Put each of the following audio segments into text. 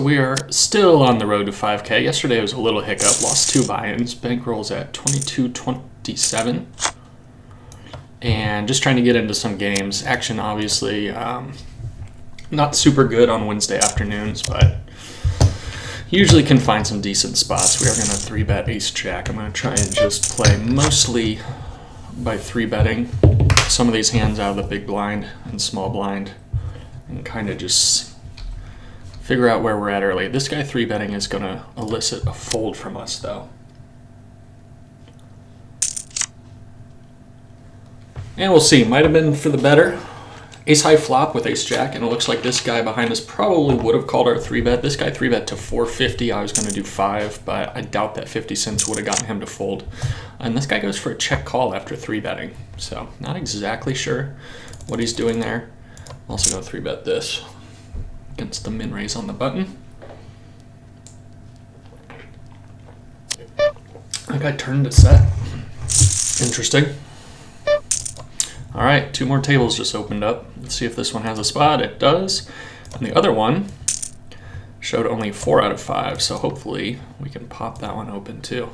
we are still on the road to 5K. Yesterday was a little hiccup, lost 2 buy-ins. Bankrolls at 22.27. And just trying to get into some games. Action, obviously, not super good on Wednesday afternoons, but usually can find some decent spots. We are going to 3-bet ace-jack. I'm going to try and just play mostly by 3-betting some of these hands out of the big blind and small blind and kind of just figure out where we're at early. This guy 3-betting is going to elicit a fold from us, though. And we'll see. Might have been for the better. Ace-high flop with ace-jack, and it looks like this guy behind us probably would have called our 3-bet. This guy 3-bet to 450. I was going to do 5, but I doubt that 50 cents would have gotten him to fold. And this guy goes for a check call after 3-betting. So not exactly sure what he's doing there. I'm also going to 3-bet this against the min raise on the button. That guy turned to set. Interesting. All right, 2 more tables just opened up. Let's see if this one has a spot. It does. And the other one showed only 4 out of 5, so hopefully we can pop that one open too.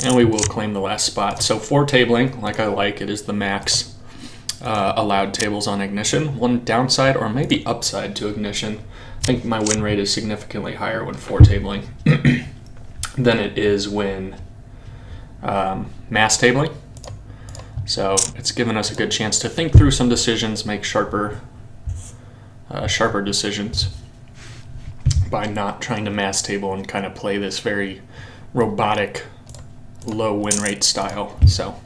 And we will claim the last spot. So 4 tabling, like I like, it is the max allowed tables on Ignition. One downside or maybe upside to Ignition, I think my win rate is significantly higher when 4 tabling than it is when mass tabling. So it's given us a good chance to think through some decisions, make sharper decisions by not trying to mass table and kind of play this very robotic low win rate style. So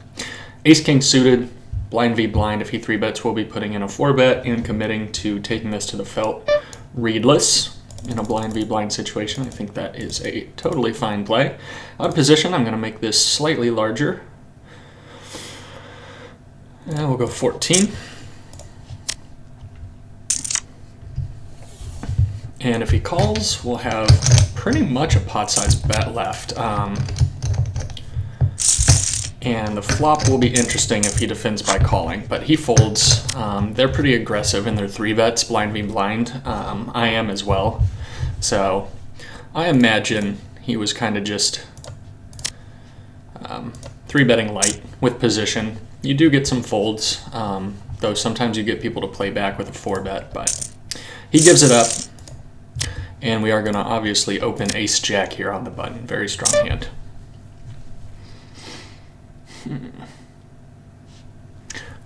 ace king suited, blind v blind. If he 3-bets, we'll be putting in a 4-bet and committing to taking this to the felt readless in a blind v blind situation. I think that is a totally fine play. Out of position, I'm going to make this slightly larger. And we'll go 14. And if he calls, we'll have pretty much a pot-sized bet left. And the flop will be interesting if he defends by calling, but he folds. They're pretty aggressive in their 3-bets, blind v blind. I am as well. So I imagine he was kind of just 3-betting light with position. You do get some folds, though sometimes you get people to play back with a 4-bet, but he gives it up. And we are going to obviously open ace-jack here on the button. Very strong hand.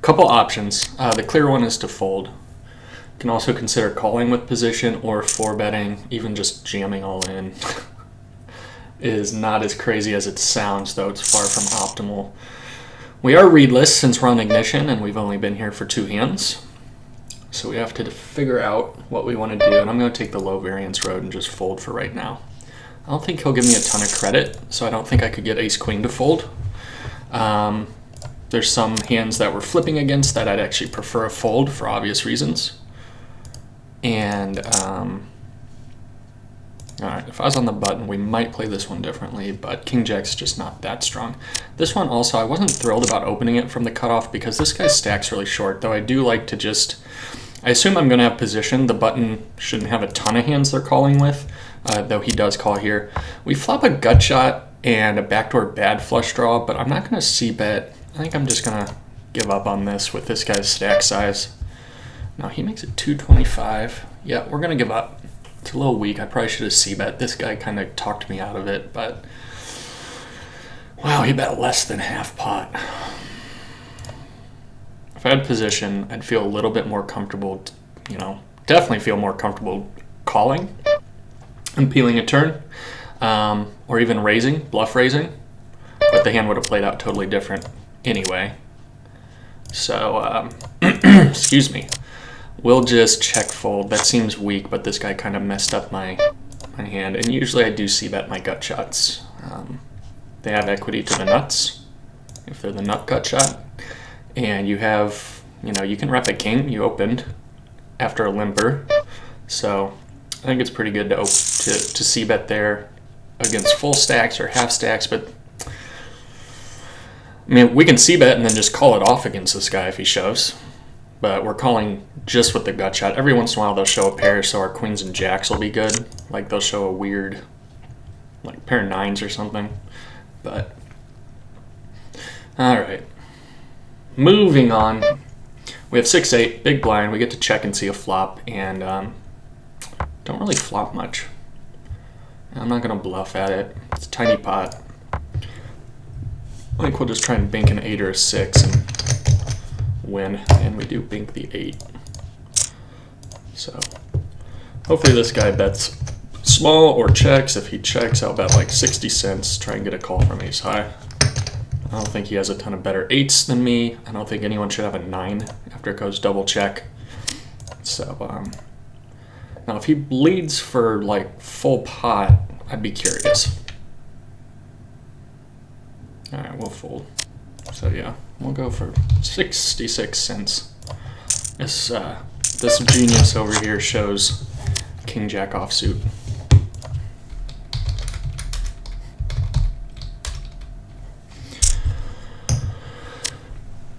Couple options. The clear one is to fold. You can also consider calling with position or 4-betting, even just jamming all in. Is not as crazy as it sounds, though it's far from optimal. We are readless since we're on Ignition, and we've only been here for 2 hands. So we have to figure out what we want to do, and I'm going to take the low variance road and just fold for right now. I don't think he'll give me a ton of credit, so I don't think I could get ace-queen to fold. There's some hands that we're flipping against that I'd actually prefer a fold for obvious reasons. And all right, if I was on the button, we might play this one differently, but king-jack's just not that strong. This one also, I wasn't thrilled about opening it from the cutoff because this guy's stack's really short, though I do like to just, I assume I'm going to have position. The button shouldn't have a ton of hands they're calling with, though he does call here. We flop a gut shot and a backdoor bad flush draw, but I'm not going to c-bet. I think I'm just going to give up on this with this guy's stack size. No, he makes it 225. Yeah, we're going to give up. It's a little weak. I probably should have c-bet. This guy kind of talked me out of it, but wow, he bet less than half pot. If I had position, I'd feel a little bit more comfortable, definitely feel more comfortable calling and peeling a turn, or even raising, bluff raising, but the hand would have played out totally different anyway. So, excuse me. We'll just check fold. That seems weak, but this guy kind of messed up my hand. And usually I do c-bet my gut shots. They have equity to the nuts, if they're the nut gut shot. And you have, you can rep a king. You opened after a limper. So I think it's pretty good to c-bet there against full stacks or half stacks. But, we can c-bet and then just call it off against this guy if he shoves. but we're calling just with the gut shot. Every once in a while they'll show a pair, so our queens and jacks will be good. Like they'll show a weird, like pair of nines or something. But, all right. Moving on. We have 6-8, big blind. We get to check and see a flop, and don't really flop much. I'm not going to bluff at it. It's a tiny pot. I think we'll just try and bink an 8 or a 6 and win, and we do bink the 8. So hopefully this guy bets small or checks. If he checks, I'll bet like 60 cents, try and get a call from ace high. I don't think he has a ton of better 8s than me. I don't think anyone should have a 9 after it goes double check. So now if he bleeds for like full pot, I'd be curious. All right, we'll fold. So yeah, we'll go for 66 cents. This genius over here shows king jack offsuit.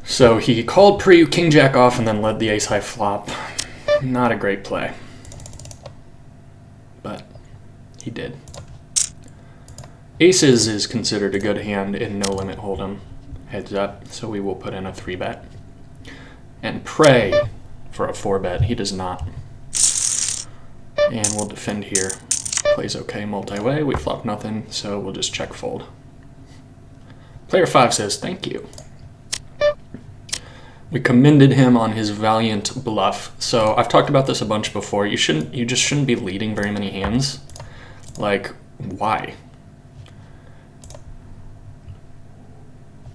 So he called pre king jack off and then led the ace high flop. Not a great play, but he did. Aces is considered a good hand in no limit hold'em, heads up, so we will put in a 3-bet. And pray for a 4-bet, he does not. And we'll defend here. Plays okay multi-way, we flop nothing, so we'll just check fold. Player 5 says, thank you. We commended him on his valiant bluff. So I've talked about this a bunch before. You just shouldn't be leading very many hands. Like, why?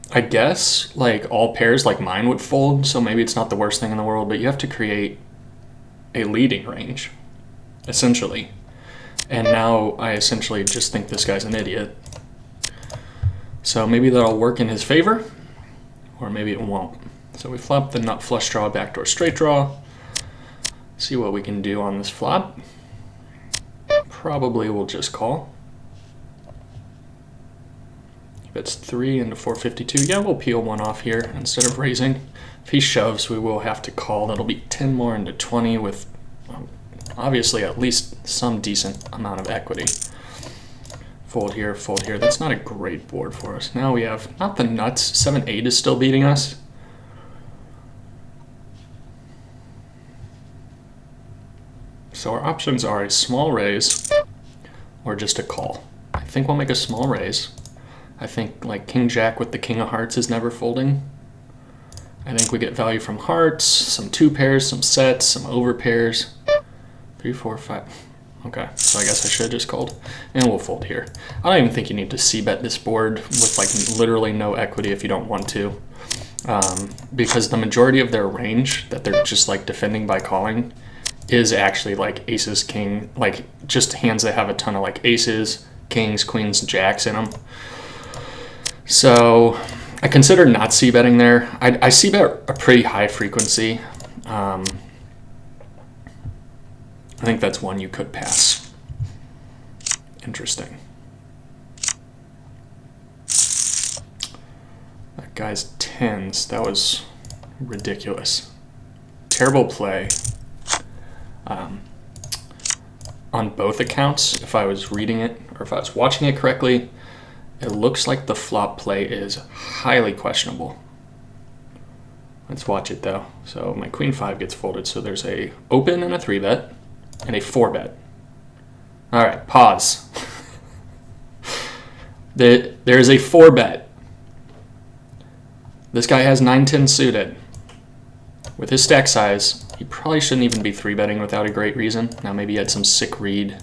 I guess like all pairs like mine would fold, so maybe it's not the worst thing in the world, but you have to create a leading range, essentially. And now I essentially just think this guy's an idiot. So maybe that'll work in his favor, or maybe it won't. So we flop the nut flush draw, backdoor straight draw. See what we can do on this flop. Probably we'll just call. He bets 3 into 452. Yeah, we'll peel one off here instead of raising. If he shoves, we will have to call. That'll be 10 more into 20 with obviously at least some decent amount of equity. Fold here, fold here. That's not a great board for us. Now we have, not the nuts, 7-8 is still beating us. So our options are a small raise or just a call. I think we'll make a small raise. I think like king jack with the king of hearts is never folding. I think we get value from hearts, some 2 pairs, some sets, some over pairs. 3, 4, 5. Okay, so I guess I should have just called. And we'll fold here. I don't even think you need to c-bet this board with like literally no equity if you don't want to. Because the majority of their range that they're just like defending by calling is actually like aces, king, like just hands that have a ton of like aces, kings, queens, jacks in them. So I consider not c-betting there. I c-bet a pretty high frequency. I think that's one you could pass. Interesting. That guy's 10s. That was ridiculous. Terrible play. On both accounts, if I was reading it or if I was watching it correctly, it looks like the flop play is highly questionable. Let's watch it though. So my queen 5 gets folded, so there's a open and a 3-bet and a 4-bet. All right, pause. There's a 4-bet. This guy has 9-10 suited. With his stack size, he probably shouldn't even be 3-betting without a great reason. Now maybe he had some sick read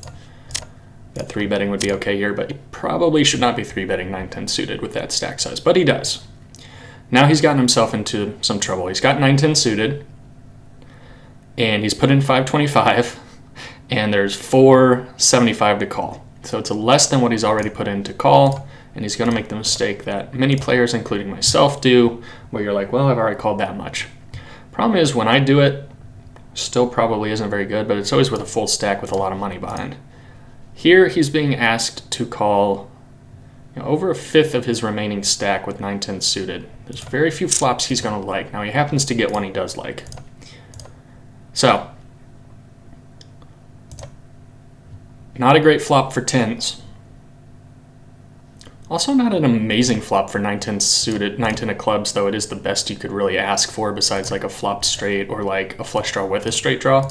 that 3-betting would be okay here, but he probably should not be 3-betting 9-10 suited with that stack size, but he does. Now he's gotten himself into some trouble. He's got 9-10 suited, and he's put in 525, and there's 475 to call. So it's less than what he's already put in to call, and he's going to make the mistake that many players, including myself, do, where you're like, well, I've already called that much. Problem is, when I do it, still probably isn't very good, but it's always with a full stack with a lot of money behind. Here, he's being asked to call over a fifth of his remaining stack with 9-10 suited. There's very few flops he's going to like. Now, he happens to get one he does like. So, not a great flop for 10s. Also not an amazing flop for 9-10 suited, 9-10 of clubs, though it is the best you could really ask for besides like a flopped straight or like a flush draw with a straight draw.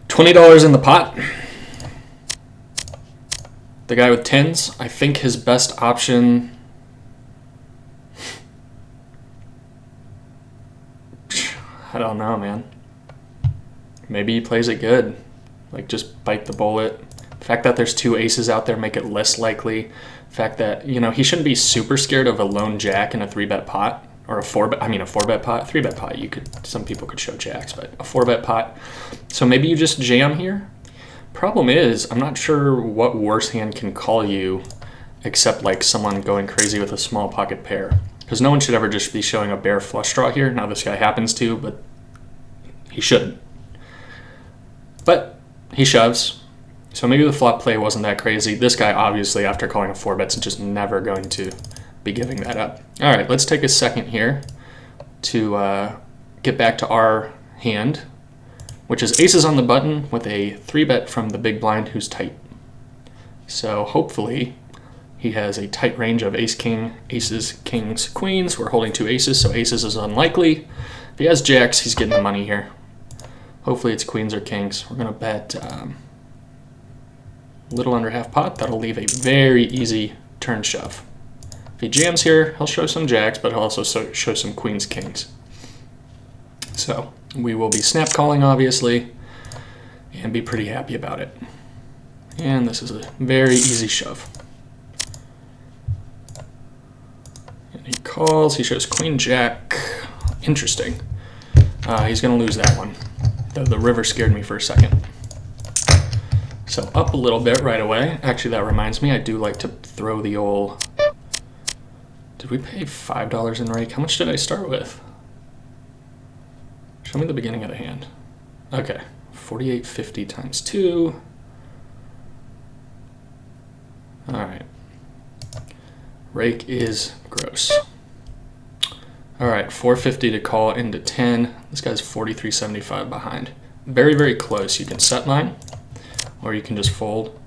$20 in the pot. The guy with 10s, I think his best option... I don't know, man. Maybe he plays it good. Like, just bite the bullet. The fact that there's 2 aces out there make it less likely. The fact that, you know, he shouldn't be super scared of a lone jack in a 3-bet pot. Or a 4-bet, a 4-bet pot. 3-bet pot, you could, some people could show jacks, but a 4-bet pot. So maybe you just jam here. Problem is, I'm not sure what worse hand can call you except like someone going crazy with a small pocket pair. Because no one should ever just be showing a bare flush draw here. Now this guy happens to, but he shouldn't. But he shoves. So maybe the flop play wasn't that crazy. This guy, obviously, after calling a 4-bet, is just never going to be giving that up. All right, let's take a second here to get back to our hand, which is aces on the button with a 3-bet from the big blind who's tight. So hopefully he has a tight range of ace-king, aces, kings, queens. We're holding 2 aces, so aces is unlikely. If he has jacks, he's getting the money here. Hopefully it's queens or kings. We're going to bet a little under half pot. That'll leave a very easy turn shove. If he jams here, he'll show some jacks, but he'll also show some queens, kings. So we will be snap calling, obviously, and be pretty happy about it. And this is a very easy shove. And he calls. He shows queen, jack. Interesting. He's going to lose that one. The river scared me for a second. So up a little bit right away. Actually, that reminds me, I do like to throw the old... Did we pay $5 in rake? How much did I start with? Show me the beginning of the hand. Okay, 48.50 times 2. All right. Rake is gross. All right, 450 to call into 10. This guy's 43.75 behind. Very, very close. You can set line, or you can just fold.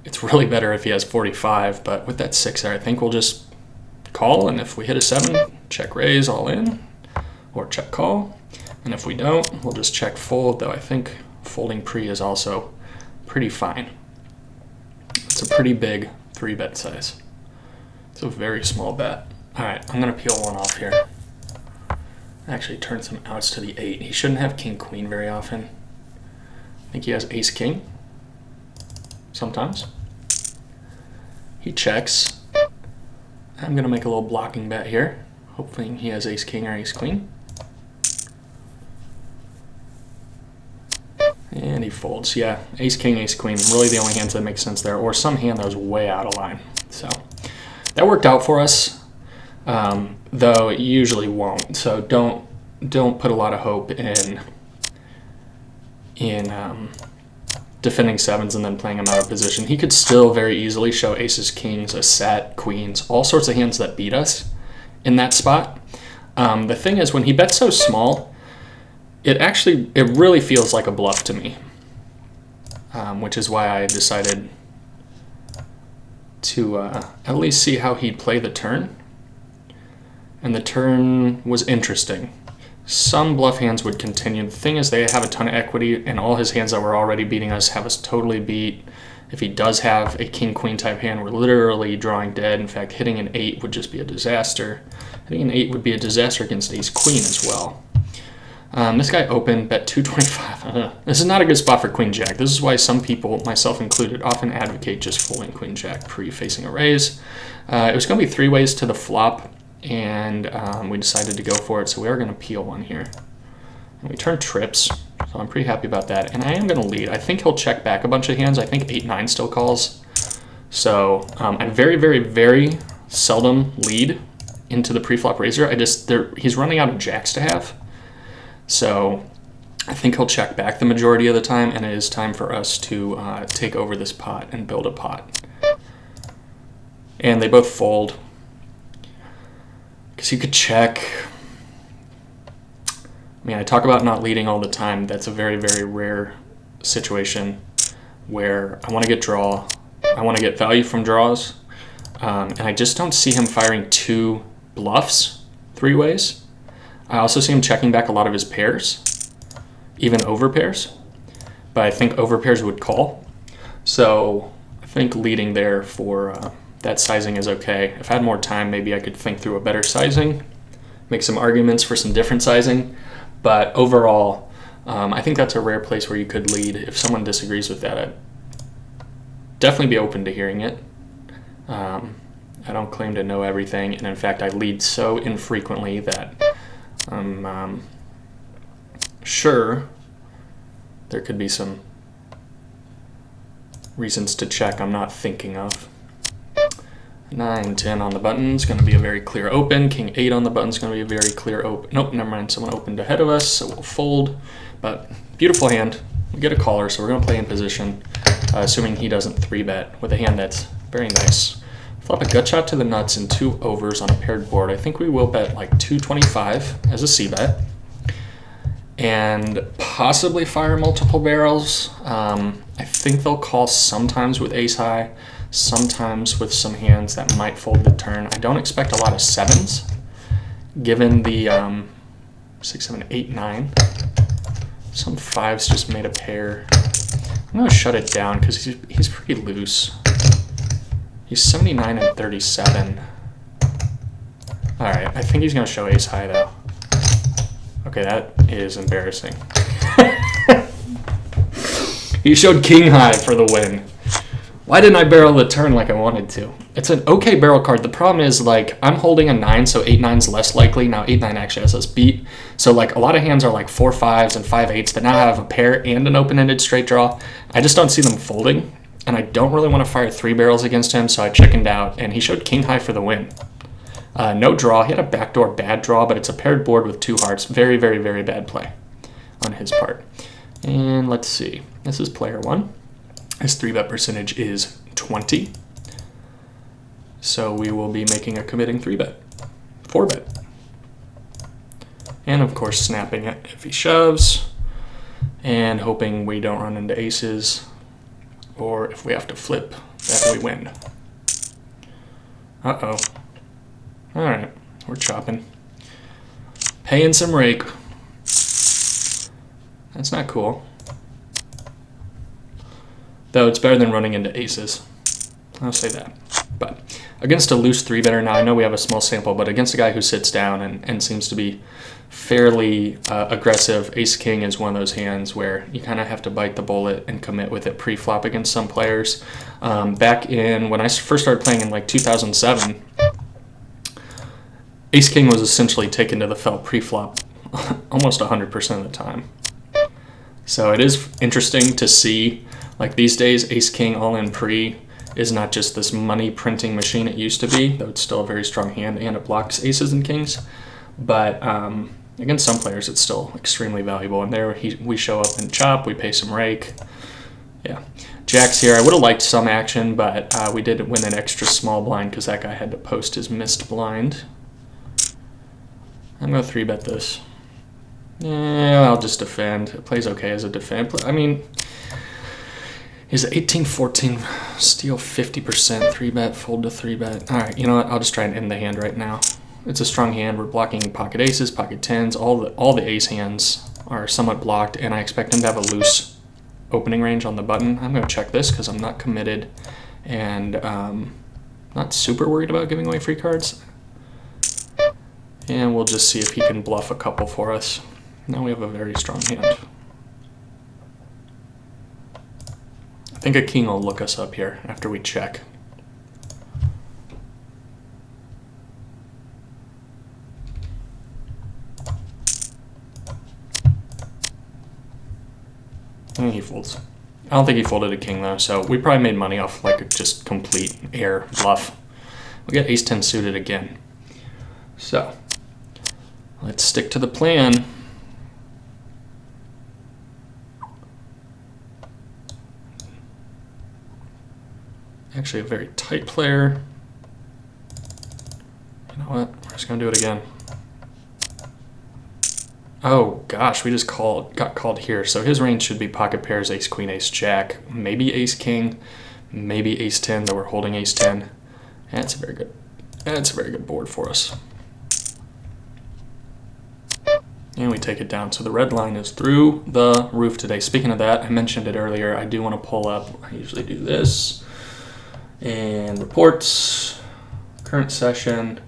It's really better if he has 45, but with that 6 there, I think we'll just call, and if we hit a 7, check raise all in, or check call. And if we don't, we'll just check fold, though I think folding pre is also pretty fine. It's a pretty big 3-bet size. It's a very small bet. All right, I'm going to peel one off here. Actually turn some outs to the 8. He shouldn't have king-queen very often. I think he has ace-king sometimes. He checks. I'm going to make a little blocking bet here. Hopefully he has ace-king or ace-queen. And he folds. Yeah, ace-king, ace-queen. Really the only hands that make sense there. Or some hand that was way out of line. So that worked out for us, though it usually won't. So don't put a lot of hope in defending 7s and then playing him out of position. He could still very easily show aces, kings, a set, queens, all sorts of hands that beat us in that spot. The thing is, when he bets so small, it really feels like a bluff to me, which is why I decided to at least see how he'd play the turn. And the turn was interesting. Some bluff hands would continue. The thing is, they have a ton of equity, and all his hands that were already beating us have us totally beat. If he does have a king-queen type hand, we're literally drawing dead. In fact, hitting an 8 would just be a disaster. Hitting an 8 would be a disaster against ace-queen as well. This guy opened, bet 225. This is not a good spot for queen-jack. This is why some people, myself included, often advocate just folding queen-jack pre-facing a raise. It was going to be 3 ways to the flop, and we decided to go for it, so we are going to peel one here. And we turn trips, so I'm pretty happy about that. And I am going to lead. I think he'll check back a bunch of hands. I think 8-9 still calls. So I very, very, very seldom lead into the pre-flop raiser. He's running out of jacks to have. So I think he'll check back the majority of the time, and it is time for us to take over this pot and build a pot. And they both fold. Because you could check. I mean, I talk about not leading all the time. That's a very, very rare situation where I want to get draw. I want to get value from draws. And I just don't see him firing two bluffs three ways. I also see him checking back a lot of his pairs, even over pairs. But I think over pairs would call. So I think leading there for that sizing is okay. If I had more time, maybe I could think through a better sizing, make some arguments for some different sizing. But overall, I think that's a rare place where you could lead. If someone disagrees with that, I'd definitely be open to hearing it. I don't claim to know everything, and in fact, I lead so infrequently that I'm sure there could be some reasons to check I'm not thinking of. 9, 10 on the button is going to be a very clear open. King 8 on the button is going to be a very clear open. Nope, never mind. Someone opened ahead of us, so we'll fold. But beautiful hand. We get a caller, so we're going to play in position, assuming he doesn't 3-bet with a hand that's very nice. Flop a gut shot to the nuts and 2 overs on a paired board. I think we will bet like 225 as a c-bet. And possibly fire multiple barrels. I think they'll call sometimes with ace high, sometimes with some hands that might fold the turn. I don't expect a lot of sevens, given the 6, 7, 8, 9. Some fives just made a pair. I'm going to shut it down because he's pretty loose. He's 79 and 37. All right, I think he's going to show ace high though. Okay, that is embarrassing. He showed king high for the win. Why didn't I barrel the turn like I wanted to? It's an okay barrel card. The problem is, like, I'm holding a 9, so 8-9's less likely. Now 8-9 actually has us beat. So, like, a lot of hands are like 4-5s and 5-8s that now have a pair and an open-ended straight draw. I just don't see them folding, and I don't really want to fire 3 barrels against him, so I chickened out, and he showed king high for the win. No draw. He had a backdoor bad draw, but it's a paired board with 2 hearts. Very, very, very bad play on his part. And let's see. This is player 1. His 3-bet percentage is 20. So we will be making a committing 3-bet. 4-bet. And of course snapping it if he shoves. And hoping we don't run into aces. Or if we have to flip, that we win. Uh-oh. Alright, we're chopping. Paying some rake. That's not cool. Though it's better than running into aces. I'll say that. But against a loose 3-better, now I know we have a small sample, but against a guy who sits down and seems to be fairly aggressive, ace-king is one of those hands where you kind of have to bite the bullet and commit with it pre-flop against some players. Back in, when I first started playing in like 2007, ace-king was essentially taken to the felt pre-flop almost 100% of the time. So it is interesting to see, like these days, ace-king all-in pre is not just this money printing machine it used to be, though it's still a very strong hand and it blocks aces and kings. But against some players, it's still extremely valuable. And there we show up and chop, we pay some rake. Yeah. Jacks here. I would have liked some action, but we did win an extra small blind because that guy had to post his missed blind. I'm going to 3-bet this. Yeah, I'll just defend. It plays okay as a defend. I mean, is it 18-14, steal 50%, 3-bet, fold to 3-bet. All right, you know what? I'll just try and end the hand right now. It's a strong hand. We're blocking pocket aces, pocket tens. All the ace hands are somewhat blocked, and I expect him to have a loose opening range on the button. I'm going to check this because I'm not committed and not super worried about giving away free cards. And we'll just see if he can bluff a couple for us. Now we have a very strong hand. I think a king will look us up here after we check. And he folds. I don't think he folded a king though, so we probably made money off like just complete air bluff. We got ace-10 suited again. So let's stick to the plan. Actually a very tight player. You know what? We're just gonna do it again. Oh gosh, we just got called here. So his range should be pocket pairs, ace queen, ace jack, maybe ace king, maybe ace 10, though we're holding ace 10. That's a very good board for us. And we take it down. So the red line is through the roof today. Speaking of that, I mentioned it earlier. I do want to pull up. I usually do this. And reports, current session,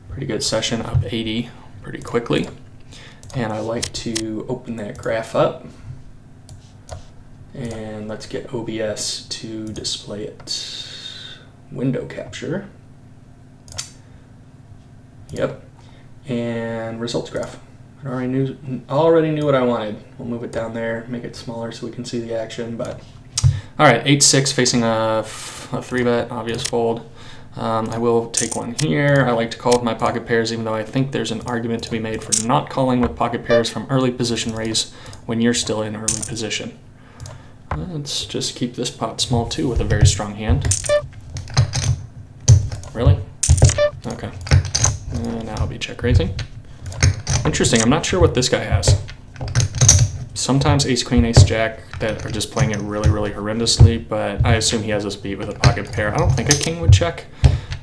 pretty good session, up 80 pretty quickly. And I like to open that graph up. And let's get OBS to display it. Window capture. Yep. And results graph. I already knew what I wanted. We'll move it down there, make it smaller so we can see the action. But all right, 8-6 facing a 3-bet, obvious fold. I will take one here. I like to call with my pocket pairs, even though I think there's an argument to be made for not calling with pocket pairs from early position raise when you're still in early position. Let's just keep this pot small too with a very strong hand. Really? Okay. Now I'll be check raising. Interesting, I'm not sure what this guy has. Sometimes ace queen, ace jack that are just playing it really, really horrendously, but I assume he has us beat with a pocket pair. I don't think a king would check,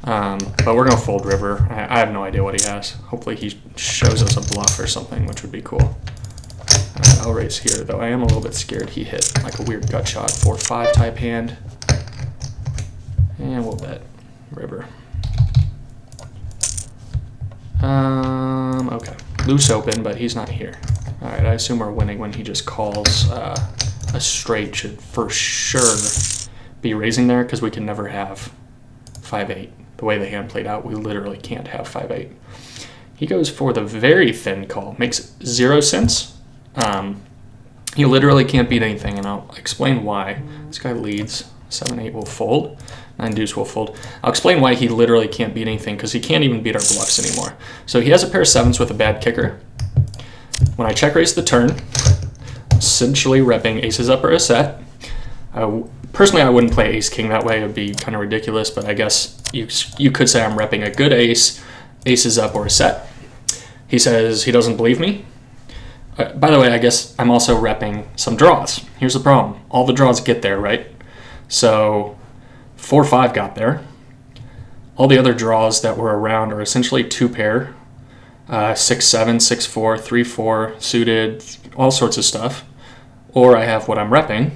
but we're gonna fold river. I have no idea what he has. Hopefully he shows us a bluff or something, which would be cool. I'll raise here, though I am a little bit scared he hit like a weird gut shot, 4-5 type hand. And we'll bet river. Okay, loose open, but he's not here. All right, I assume we're winning when he just calls. A straight should for sure be raising there because we can never have 5-8. The way the hand played out, we literally can't have 5-8. He goes for the very thin call. Makes 0 sense. He literally can't beat anything, and I'll explain why. This guy leads. 7-8 will fold. 9 deuce will fold. I'll explain why he literally can't beat anything, because he can't even beat our bluffs anymore. So he has a pair of 7s with a bad kicker. When I check raise the turn, essentially repping aces up or a set. Personally, I wouldn't play ace king that way. It would be kind of ridiculous, but I guess you could say I'm repping a good ace, aces up or a set. He says he doesn't believe me. By the way, I guess I'm also repping some draws. Here's the problem. All the draws get there, right? So 4-5 got there. All the other draws that were around are essentially 2 pair, 6-7, 6-4, 3-4, suited, all sorts of stuff. Or I have what I'm repping.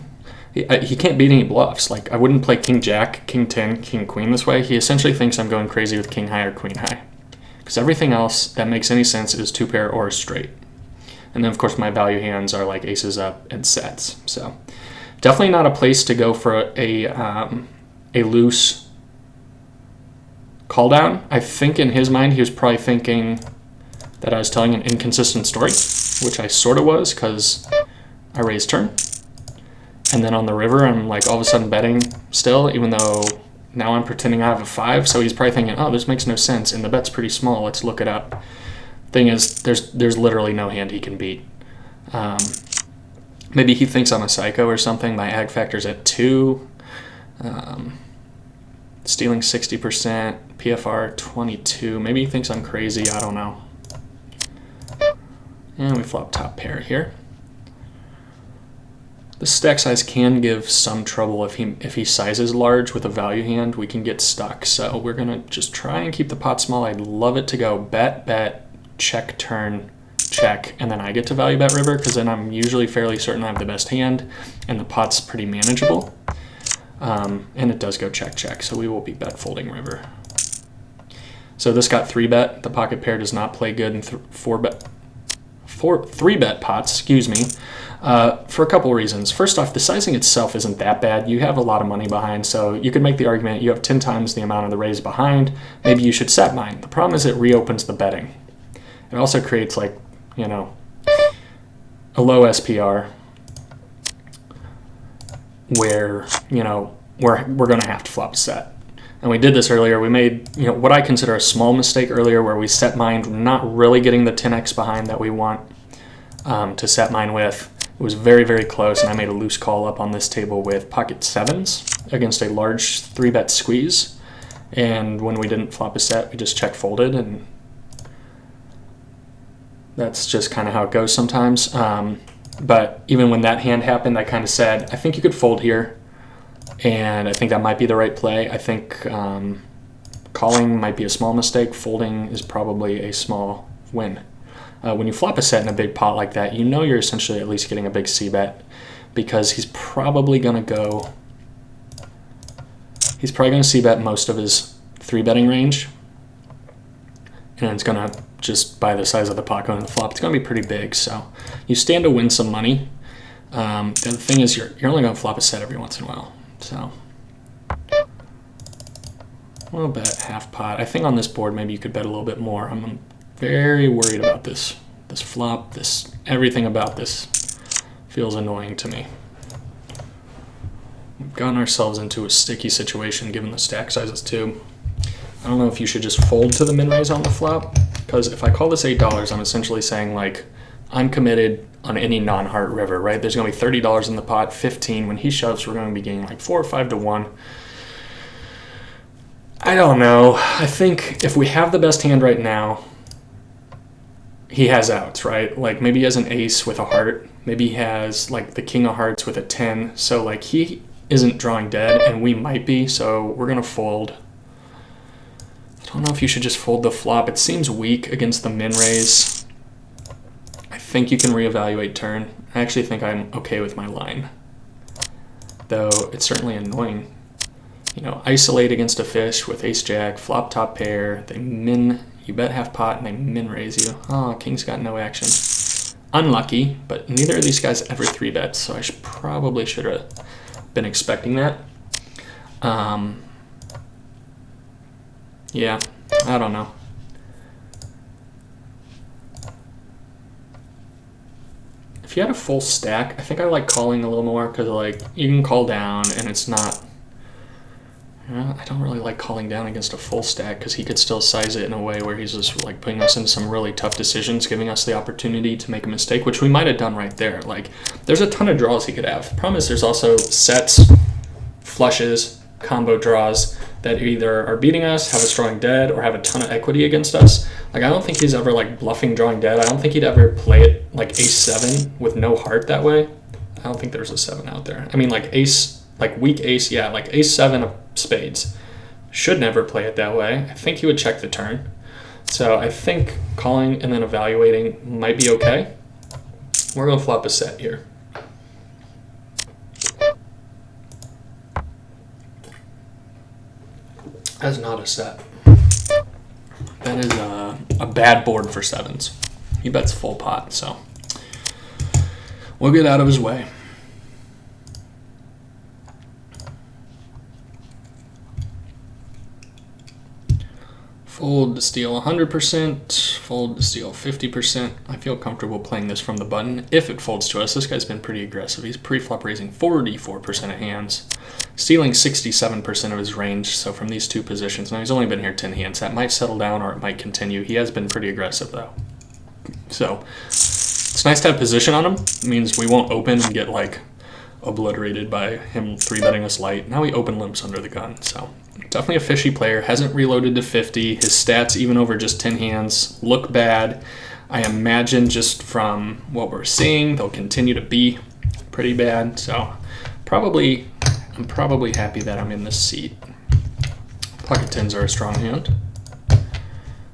He can't beat any bluffs. Like, I wouldn't play king jack, king 10, king queen this way. He essentially thinks I'm going crazy with king high or queen high. Because everything else that makes any sense is 2 pair or straight. And then, of course, my value hands are like aces up and sets. So definitely not a place to go for a loose call down. I think in his mind he was probably thinking that I was telling an inconsistent story, which I sort of was, because I raised turn. And then on the river, I'm like all of a sudden betting still, even though now I'm pretending I have a 5. So he's probably thinking, oh, this makes no sense, and the bet's pretty small. Let's look it up. Thing is, there's literally no hand he can beat. Maybe he thinks I'm a psycho or something. My ag factor's at 2. Stealing 60%, PFR 22. Maybe he thinks I'm crazy. I don't know. And we flop top pair here. The stack size can give some trouble if he sizes large with a value hand. We can get stuck. So we're gonna just try and keep the pot small. I'd love it to go bet, check, turn, check, and then I get to value bet river, because then I'm usually fairly certain I have the best hand and the pot's pretty manageable. And it does go check, check, so we will be bet folding river. So this got 3-bet. The pocket pair does not play good in 3-bet pots, excuse me, for a couple reasons. First off, the sizing itself isn't that bad. You have a lot of money behind, so you could make the argument you have 10 times the amount of the raise behind. Maybe you should set mine. The problem is it reopens the betting. It also creates, like, you know, a low SPR where, you know, we're going to have to flop a set. And we did this earlier. We made, you know, what I consider a small mistake earlier, where we set mine not really getting the 10x behind that we want to set mine with. It was very, very close, and I made a loose call up on this table with pocket 7s against a large 3-bet squeeze. And when we didn't flop a set, we just check folded, and That's just kind of how it goes sometimes. But even when that hand happened, I kind of said, I think you could fold here. And I think that might be the right play. I think calling might be a small mistake. Folding is probably a small win. When you flop a set in a big pot like that, you know you're essentially at least getting a big c-bet, because he's probably going to c-bet most of his 3-betting range. And it's going to, just by the size of the pot going to the flop, it's going to be pretty big. So you stand to win some money. The other thing is you're only going to flop a set every once in a while. So we'll bet half pot. I think on this board maybe you could bet a little bit more. I'm very worried about this flop. Everything about this feels annoying to me. We've gotten ourselves into a sticky situation given the stack sizes too. I don't know if you should just fold to the min raise on the flop, because if I call this $8, I'm essentially saying, like, I'm committed on any non-heart river, right? There's going to be $30 in the pot, 15. When he shoves, we're going to be getting like 4 or 5 to 1. I don't know. I think if we have the best hand right now, he has outs, right? Like maybe he has an ace with a heart. Maybe he has like the king of hearts with a 10. So like he isn't drawing dead, and we might be, so we're going to fold. I don't know if you should just fold the flop. It seems weak against the min raise. I think you can reevaluate turn. I actually think I'm okay with my line, though it's certainly annoying. You know, isolate against a fish with ace jack, flop top pair. You bet half pot and they min raise you. Oh, king's got no action. Unlucky, but neither of these guys ever 3-bet, so I probably should have been expecting that. Yeah, I don't know. If you had a full stack, I think I like calling a little more, because like you can call down and it's not. I don't really like calling down against a full stack, because he could still size it in a way where he's just like putting us into some really tough decisions, giving us the opportunity to make a mistake, which we might have done right there. Like there's a ton of draws he could have. Problem is there's also sets, flushes, combo draws that either are beating us, have a strong dead, or have a ton of equity against us. Like I don't think he's ever like bluffing drawing dead. I don't think he'd ever play it like ace-7 with no heart that way. I don't think there's a 7 out there. I mean like ace, like weak ace, yeah, like ace-7 of spades. Should never play it that way. I think he would check the turn. So I think calling and then evaluating might be okay. We're going to flop a set here. That's not a set. That is a bad board for 7s. He bets full pot, so we'll get out of his way. Fold to steal 100%, fold to steal 50%. I feel comfortable playing this from the button if it folds to us. This guy's been pretty aggressive. He's pre-flop raising 44% of hands, stealing 67% of his range. So from these two positions, now he's only been here 10 hands. That might settle down or it might continue. He has been pretty aggressive though. So it's nice to have position on him. It means we won't open and get like obliterated by him 3-betting us light. Now he open limps under the gun, so definitely a fishy player. Hasn't reloaded to 50. His stats, even over just 10 hands, look bad. I imagine just from what we're seeing, they'll continue to be pretty bad. So I'm probably happy that I'm in this seat. Pocket 10s are a strong hand.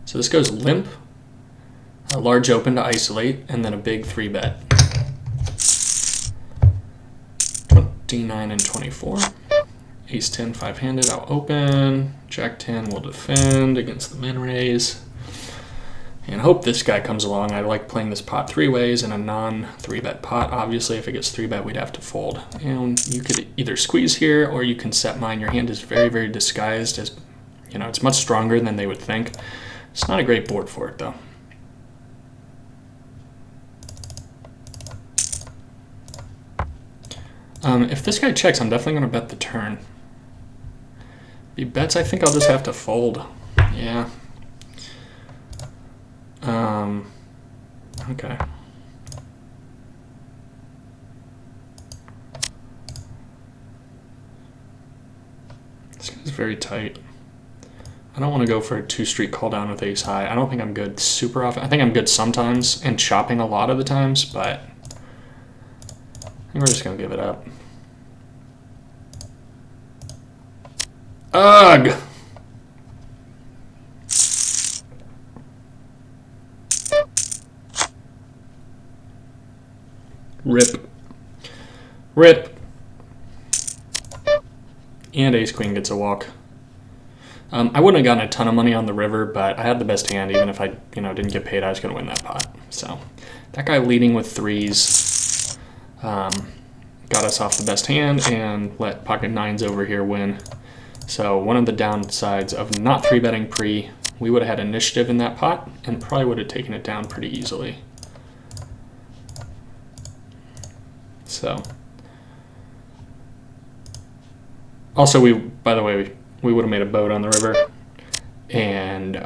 So this goes limp, a large open to isolate, and then a big 3-bet. 29 and 24. Ace 10 5-handed, I'll open. Jack 10 will defend against the min raise. And hope this guy comes along. I like playing this pot 3 ways in a non-3-bet pot. Obviously, if it gets 3-bet, we'd have to fold. And you could either squeeze here or you can set mine. Your hand is very, very disguised, as you know, it's much stronger than they would think. It's not a great board for it, though. If this guy checks, I'm definitely going to bet the turn. If he bets, I think I'll just have to fold. Yeah. Okay. This guy's very tight. I don't want to go for a 2-street call down with ace high. I don't think I'm good super often. I think I'm good sometimes and chopping a lot of the times, but I think we're just going to give it up. Ugh! Rip. Rip. And ace queen gets a walk. I wouldn't have gotten a ton of money on the river, but I had the best hand. Even if I, didn't get paid, I was going to win that pot. So that guy leading with threes got us off the best hand and let pocket nines over here win. So one of the downsides of not 3-betting pre, we would have had initiative in that pot and probably would have taken it down pretty easily. So also, by the way, we would have made a boat on the river and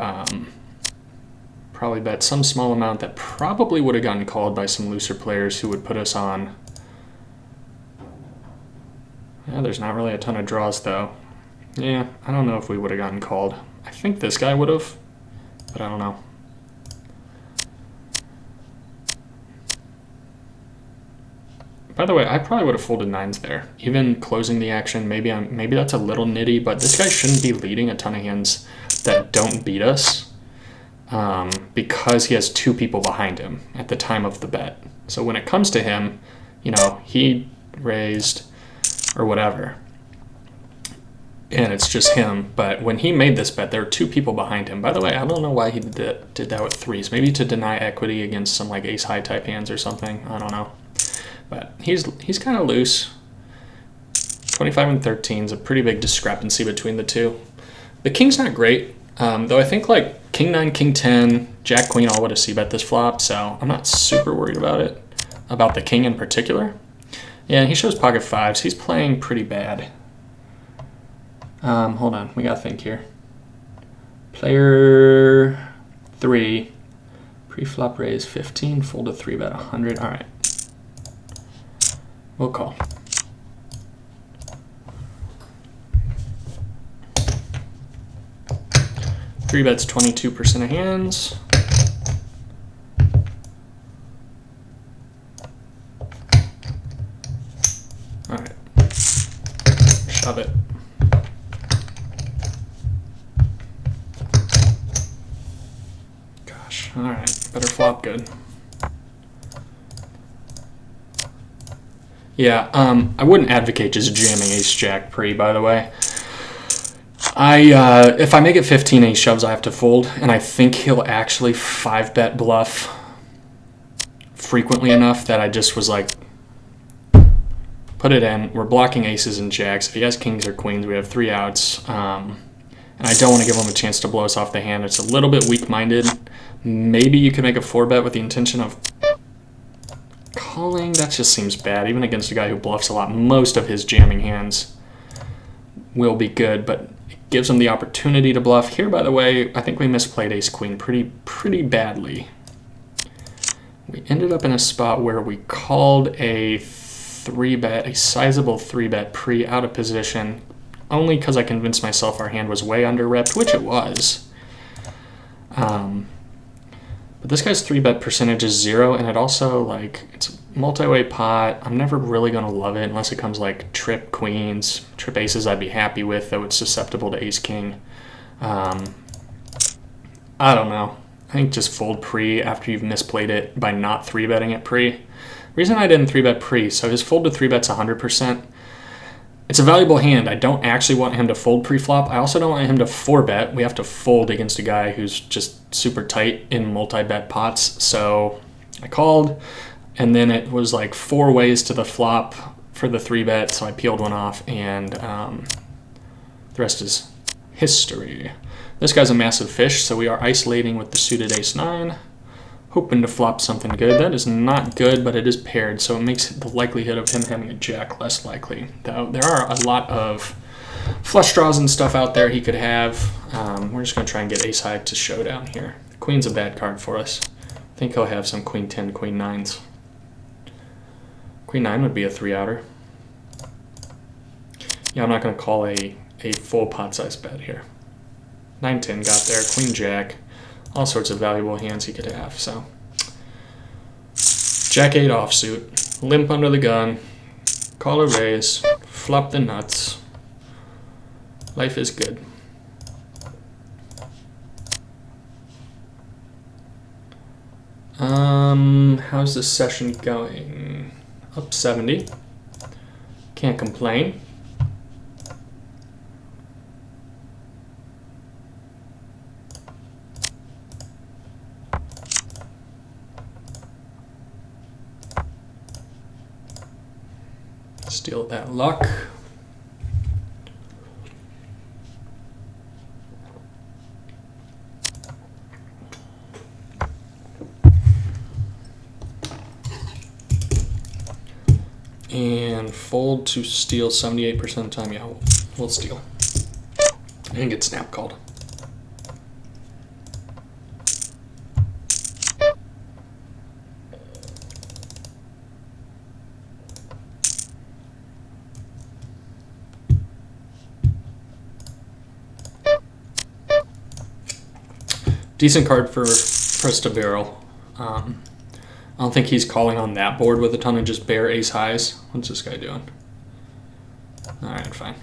probably bet some small amount that probably would have gotten called by some looser players who would put us on. Yeah, there's not really a ton of draws though. Yeah, I don't know if we would have gotten called. I think this guy would have, but I don't know. By the way, I probably would have folded nines there. Even closing the action, maybe that's a little nitty, but this guy shouldn't be leading a ton of hands that don't beat us because he has 2 people behind him at the time of the bet. So when it comes to him, he raised or whatever, and it's just him. But when he made this bet, there were 2 people behind him. By the way, I don't know why he did that with threes. Maybe to deny equity against some like ace high type hands or something. I don't know. But he's kind of loose. 25 and 13 is a pretty big discrepancy between the two. The king's not great, though I think like king 9, king 10, jack queen all would have c-bet this flop, so I'm not super worried about it, about the king in particular. Yeah, he shows pocket fives. He's playing pretty bad. Hold on, we gotta think here. Player 3, pre-flop raise 15, fold to 3-bet 100. All right. We'll call. Three bets 22% of hands. All right. Shove it. Gosh. All right. Better flop good. Yeah, I wouldn't advocate just jamming ace-jack pre, by the way. If I make it 15 and he shoves, I have to fold, and I think he'll actually 5-bet bluff frequently enough that I just was like, put it in. We're blocking aces and jacks. If he has kings or queens, we have 3 outs, and I don't want to give him a chance to blow us off the hand. It's a little bit weak-minded. Maybe you could make a 4-bet with the intention of calling. That just seems bad, even against a guy who bluffs a lot. Most of his jamming hands will be good, but it gives him the opportunity to bluff. Here, by the way, I think we misplayed ace-queen pretty badly. We ended up in a spot where we called a 3-bet, a sizable 3-bet pre out of position, only because I convinced myself our hand was way under-repped, which it was. But this guy's 3-bet percentage is 0, and it also, like, it's a multi-way pot. I'm never really going to love it unless it comes, like, trip queens. Trip aces I'd be happy with, though it's susceptible to ace-king. I don't know. I think just fold pre after you've misplayed it by not 3-betting it pre. Reason I didn't 3-bet pre, so his fold to 3-bet's 100%. It's a valuable hand. I don't actually want him to fold pre-flop. I also don't want him to 4-bet. We have to fold against a guy who's just super tight in multi-bet pots. So I called, and then it was like 4 ways to the flop for the 3-bet, so I peeled one off, and the rest is history. This guy's a massive fish, so we are isolating with the suited ace-9, hoping to flop something good. That is not good, but it is paired, so it makes the likelihood of him having a jack less likely. Though there are a lot of flush draws and stuff out there he could have. We're just going to try and get ace-high to showdown here. The queen's a bad card for us. I think he'll have some queen 10, queen 9s. Queen 9 would be a 3-outer. Yeah, I'm not going to call a full pot size bet here. 9-10 got there, queen jack, all sorts of valuable hands he could have. So jack 8 offsuit, limp under the gun, call a raise, flop the nuts. Life is good. How's this session going? Up 70. Can't complain. Steal that luck. And fold to steal 78% of the time. Yeah, we'll steal. And get snap called. Decent card for us to barrel. I don't think he's calling on that board with a ton of just bare ace highs. What's this guy doing? All right, fine.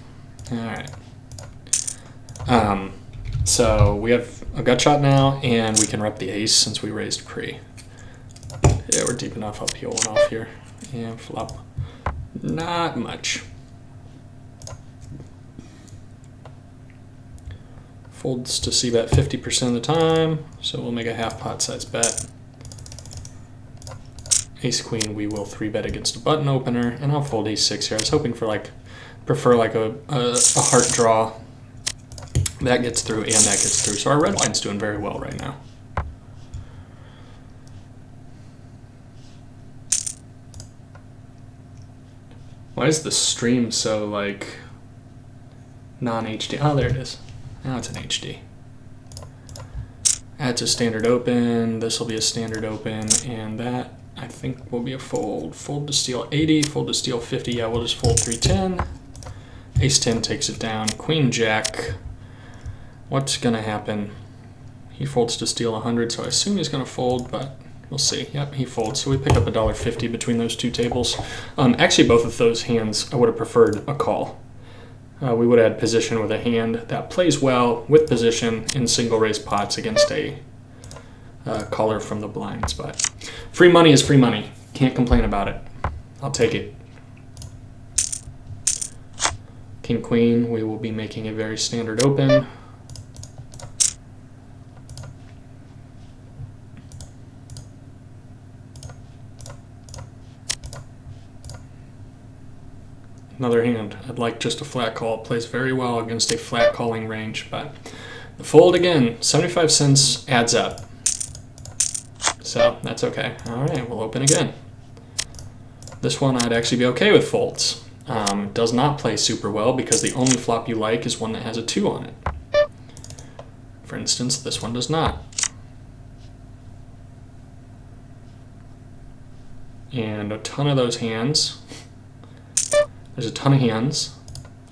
All right. So we have a gut shot now, and we can rep the ace since we raised pre. Yeah, we're deep enough. I'll peel one off here. And flop. Not much. Folds to c-bet 50% of the time, so we'll make a half pot size bet. Ace queen, we will 3-bet against a button opener, and I'll fold ace 6 here. I was hoping for prefer a heart draw. That gets through and that gets through. So our red line's doing very well right now. Why is the stream so non-HD? Oh, there it is. Now it's an HD. That's a standard open. This will be a standard open, and that I think will be a fold. Fold to steal 80, fold to steal 50. Yeah, we'll just fold 310. Ace 10 takes it down. Queen jack. What's gonna happen? He folds to steal 100, so I assume he's gonna fold, but we'll see. Yep, he folds. So we pick up $1.50 between those two tables. Actually, both of those hands, I would have preferred a call. We would add position with a hand that plays well with position in single raise pots against a caller from the blinds. But free money is free money. Can't complain about it. I'll take it. King queen, we will be making a very standard open. Another hand, I'd like just a flat call. It plays very well against a flat calling range, but the fold again, 75 cents adds up. So that's okay. All right, we'll open again. This one I'd actually be okay with folds. It does not play super well because the only flop you like is one that has a 2 on it. For instance, this one does not. And a ton of those hands. There's a ton of hands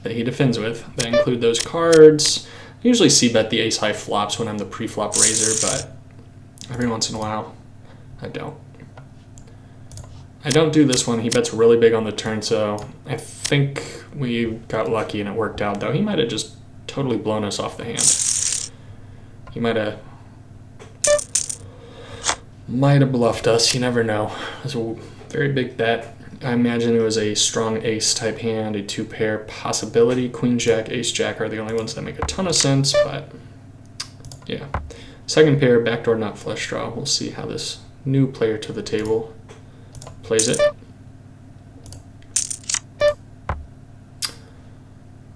that he defends with that include those cards. I usually c-bet the ace high flops when I'm the pre-flop raiser, but every once in a while, I don't. I don't do this one. He bets really big on the turn, so I think we got lucky and it worked out, though. He might have just totally blown us off the hand. He might have bluffed us. You never know. It was a very big bet. I imagine it was a strong ace type hand, a 2-pair possibility. Queen jack, ace jack are the only ones that make a ton of sense, but yeah. Second pair, backdoor nut flush draw. We'll see how this new player to the table plays it.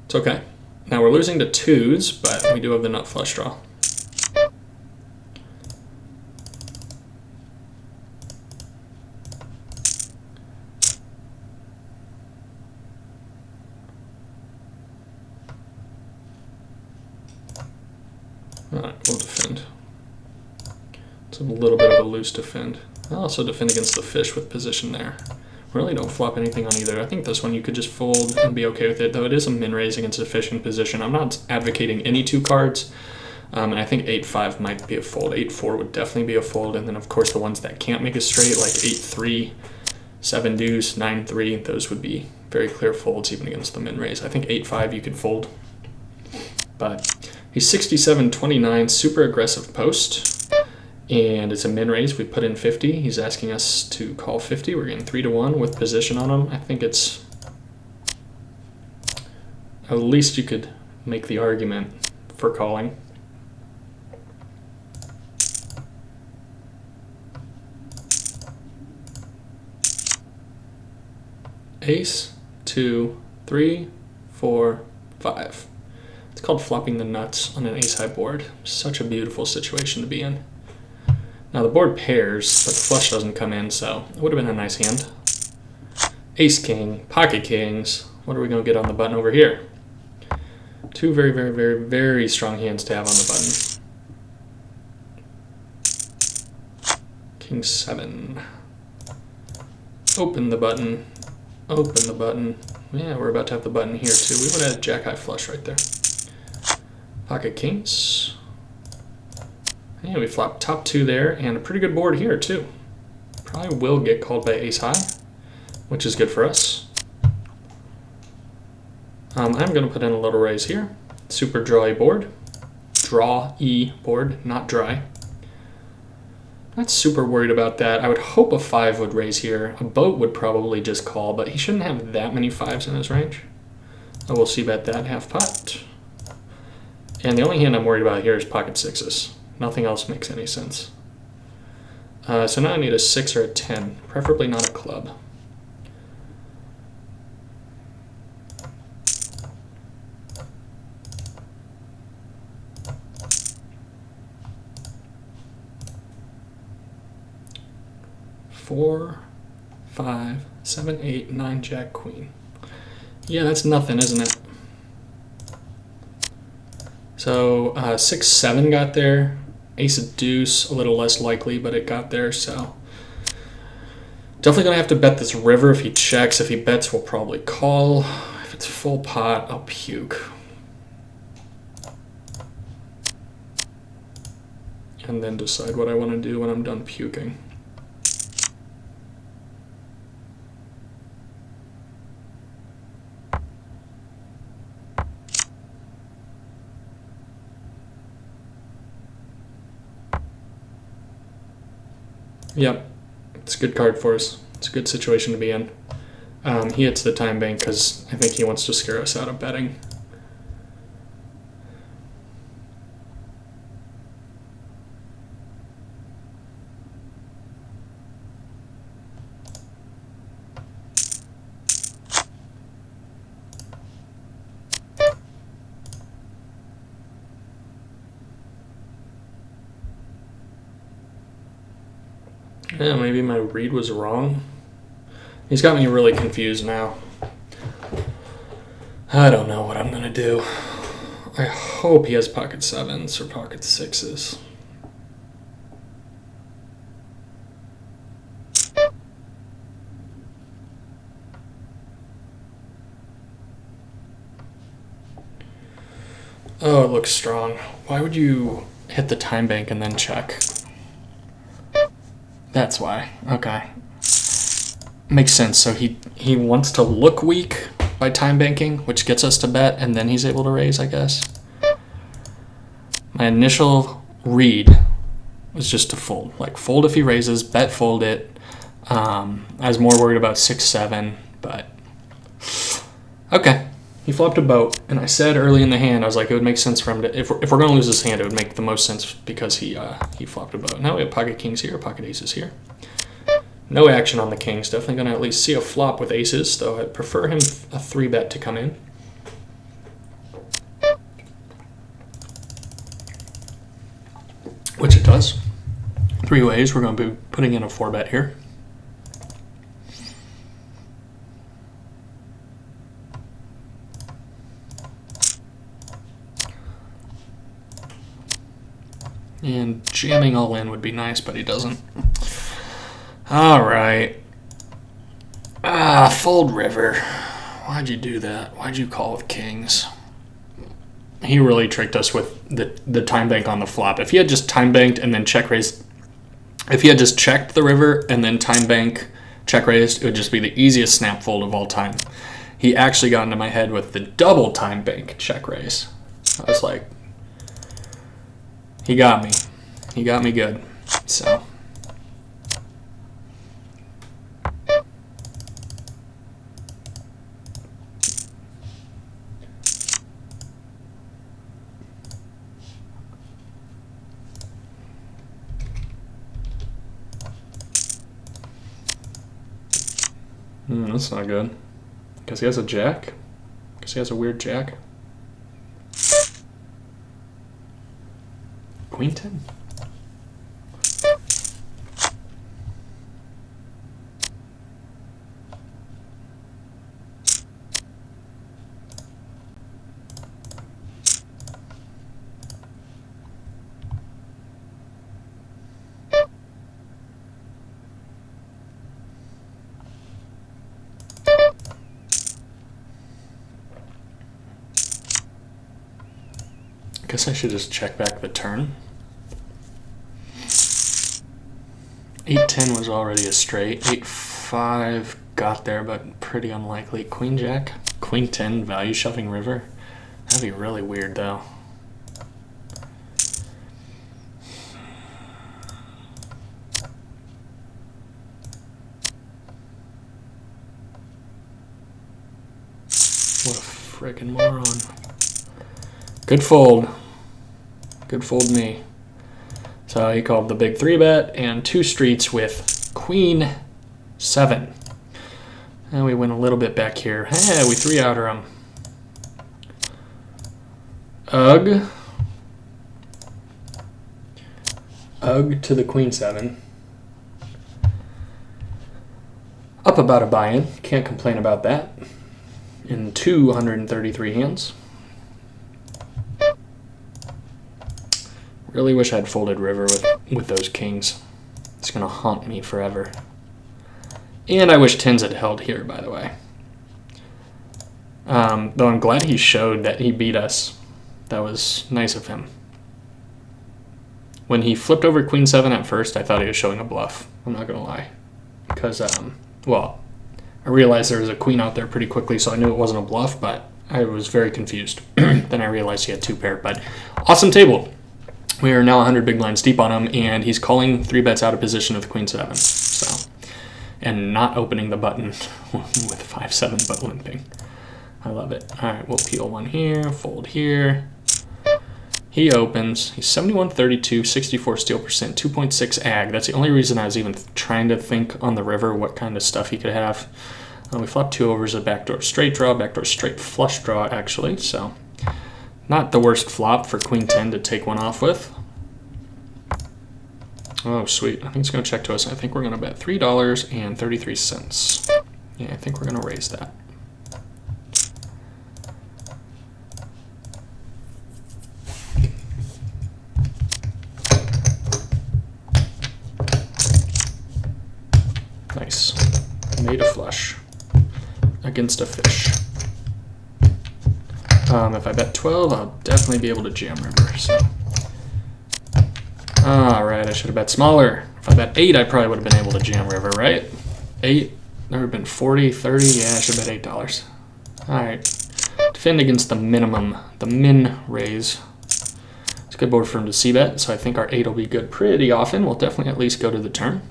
It's okay. Now we're losing to 2s, but we do have the nut flush draw. Alright, we'll defend. It's a little bit of a loose defend. I'll also defend against the fish with position there. Really don't flop anything on either. I think this one you could just fold and be okay with it, though it is a min raise against a fish in position. I'm not advocating any 2 cards. And I think 8-5 might be a fold. 8-4 would definitely be a fold. And then, of course, the ones that can't make a straight, like 8-3, 7 deuce, 9-3, those would be very clear folds even against the min raise. I think 8-5 you could fold. But he's 67-29, super aggressive post. And it's a min raise. We put in 50. He's asking us to call 50. We're getting 3-1 with position on him. I think it's at least you could make the argument for calling. Ace, 2, 3, 4, 5. It's called flopping the nuts on an ace-high board. Such a beautiful situation to be in. Now the board pairs, but the flush doesn't come in, so it would have been a nice hand. Ace-king, pocket kings. What are we going to get on the button over here? Two very, very, very, very strong hands to have on the button. King 7. Open the button. Open the button. Yeah, we're about to have the button here too. We would have had jack high flush right there. Pocket kings. Yeah, we flop top 2 there, and a pretty good board here too. Probably will get called by ace high, which is good for us. I'm going to put in a little raise here. Super drawy board. Draw-y board, not dry. Not super worried about that. I would hope a 5 would raise here. A boat would probably just call, but he shouldn't have that many 5s in his range. I will see bet that half pot. And the only hand I'm worried about here is pocket 6s. Nothing else makes any sense. So now I need a 6 or a 10, preferably not a club. Four, 5, 7, 8, 9, jack, queen. Yeah, that's nothing, isn't it? So 6, 7 got there. Ace of deuce, a little less likely, but it got there, so. Definitely gonna have to bet this river if he checks. If he bets, we'll probably call. If it's full pot, I'll puke. And then decide what I want to do when I'm done puking. Yep, it's a good card for us. It's a good situation to be in. He hits the time bank because I think he wants to scare us out of betting. Yeah, maybe my read was wrong. He's got me really confused now. I don't know what I'm gonna do. I hope he has pocket 7s or pocket 6s. Oh, it looks strong. Why would you hit the time bank and then check? That's why. Okay. Makes sense. So he wants to look weak by time banking, which gets us to bet, and then he's able to raise, I guess. My initial read was just to fold. Like, fold if he raises, bet fold it. I was more worried about 6, 7, but... Okay. He flopped a boat, and I said early in the hand, I was like, it would make sense for him to... If we're going to lose this hand, it would make the most sense because he flopped a boat. Now we have pocket kings here, pocket aces here. No action on the kings. Definitely going to at least see a flop with aces, though I'd prefer him a 3-bet to come in. Which it does. 3 ways. We're going to be putting in a 4-bet here. And jamming all in would be nice, but he doesn't. All right. Fold river. Why'd you do that? Why'd you call with kings? he really tricked us with the time bank on the flop. If he had just time banked and then check raised, if he had just checked the river and then time bank check raised, it would just be the easiest snap fold of all time. He actually got into my head with the double time bank check raise. I was like, he got me. He got me good. So. That's not good. Because he has a jack? Because he has a weird jack? Queen 10. Guess I should just check back the turn. 8-10 was already a straight. 8-5 got there, but pretty unlikely. Queen Jack, Queen 10 value shoving river. That'd be really weird though. What a friggin' moron. Good fold. Good fold me. So he called the big 3-bet and 2 streets with Queen 7. And we went a little bit back here. Hey, we 3-outer him. Ugh. Ugh to the Queen 7. Up about a buy-in. Can't complain about that. In 233 hands. Really wish I'd folded river with those kings. It's going to haunt me forever. And I wish tens had held here, by the way. Though I'm glad he showed that he beat us. That was nice of him. When he flipped over Queen 7 at first, I thought he was showing a bluff. I'm not going to lie. Because, well, I realized there was a queen out there pretty quickly, so I knew it wasn't a bluff, but I was very confused. Then I realized he had 2 pair. But awesome table. We are now 100 big blinds deep on him, and he's calling 3-bets out of position with Queen 7. So, and not opening the button with 5-7 but limping. I love it. All right, we'll peel one here, fold here. He opens. He's 71-32, 64 steal percent, 2.6 ag. That's the only reason I was even trying to think on the river what kind of stuff he could have. We flopped 2 overs, a backdoor straight draw, backdoor straight flush draw, actually. So. Not the worst flop for Queen 10 to take one off with. Oh, sweet. I think it's going to check to us. I think we're going to bet $3.33. Yeah, I think we're going to raise that. Nice. Made a flush against a fish. If I bet 12, I'll definitely be able to jam river. So. Alright, I should have bet smaller. If I bet 8, I probably would have been able to jam river, right? 8, there would have been 40, 30. Yeah, I should bet $8. Alright. Defend against the minimum, the min raise. It's a good board for him to c-bet, so I think our 8 will be good pretty often. We'll definitely at least go to the turn.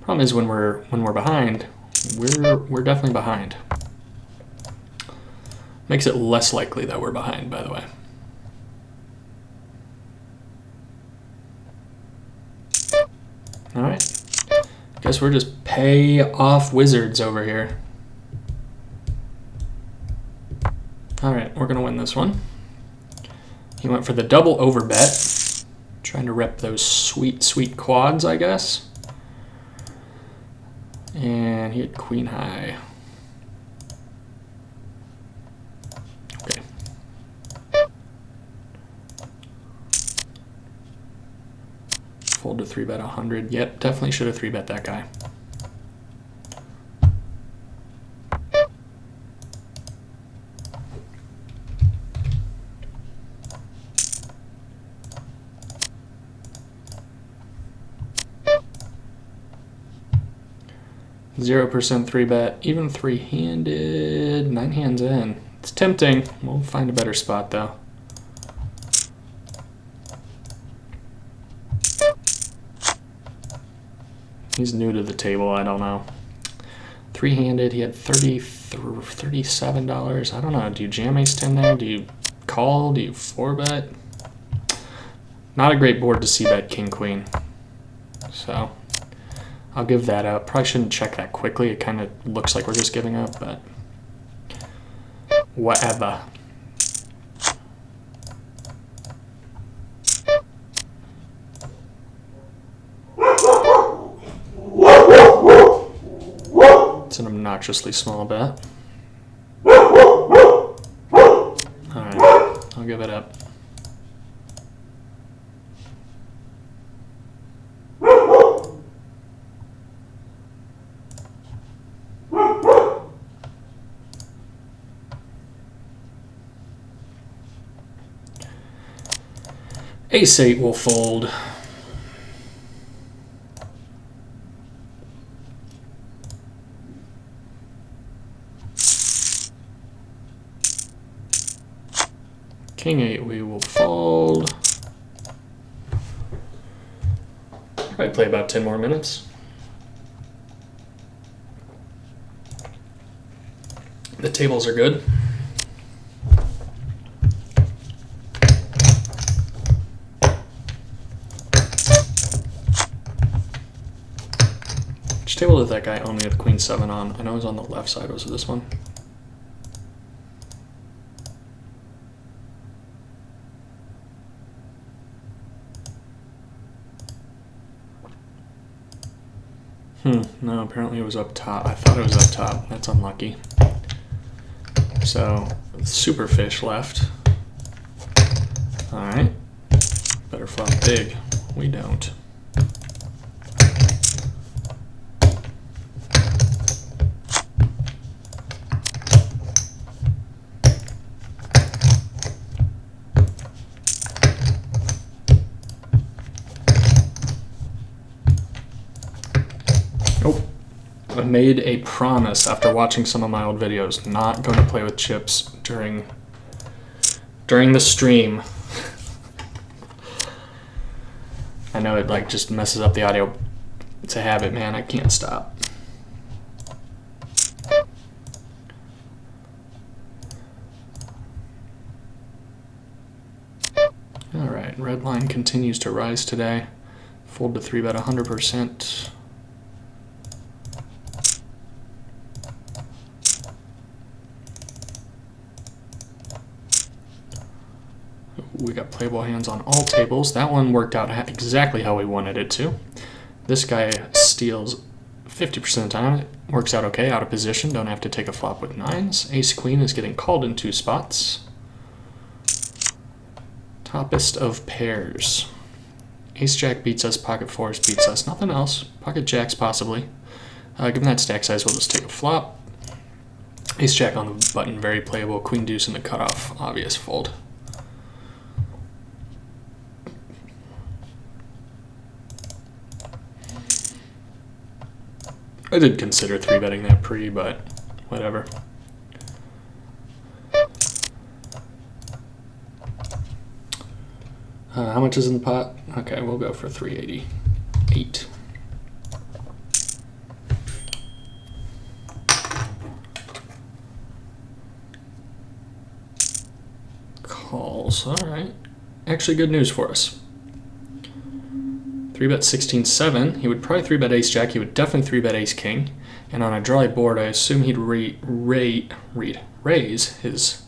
Problem is when we're behind, we're definitely behind. Makes it less likely that we're behind, by the way. All right. Guess we're just pay off wizards over here. All right, we're gonna win this one. He went for the double over bet, trying to rep those sweet, sweet quads, I guess. And he had queen high. Okay. Fold to 3-bet 100. Yep, definitely should have 3-bet that guy. 0% 3-bet, even 3-handed, 9 hands in. It's tempting. We'll find a better spot though. He's new to the table, I don't know. 3-handed, he had $37. I don't know, do you jam ace-10 there? Do you call? Do you 4-bet? Not a great board to c-bet king-queen. So I'll give that up. Probably shouldn't check that quickly. It kind of looks like we're just giving up, but whatever. It's an obnoxiously small bet. Alright, I'll give it up. Ace-8 will fold. King-8 we will fold. Probably play about 10 more minutes. The tables are good. Which table did that guy own me with Queen 7 on? I know it was on the left side. Was it this one? No, apparently it was up top. I thought it was up top. That's unlucky. So, Superfish left. Alright. Better flop big. We don't. I made a promise after watching some of my old videos, not going to play with chips during the stream. I know it like just messes up the audio. It's a habit, man. I can't stop. All right, red line continues to rise today. Fold to 3-bet 100%. We got playable hands on all tables. That one worked out exactly how we wanted it to. This guy steals 50% of the time. It works out okay, out of position. Don't have to take a flop with 9s. Ace-Queen is getting called in 2 spots. Toppest of pairs. Ace-Jack beats us. Pocket 4s beats us. Nothing else. Pocket Jacks possibly. Given that stack size, we'll just take a flop. Ace-Jack on the button, very playable. Queen-Deuce in the cutoff, obvious fold. I did consider 3-betting that pre, but whatever. How much is in the pot? Okay, we'll go for 388. Calls, all right. Actually good news for us. 3-bet 16-7. He would probably 3-bet Ace-Jack. He would definitely 3-bet Ace-King. And on a dry board, I assume he'd raise his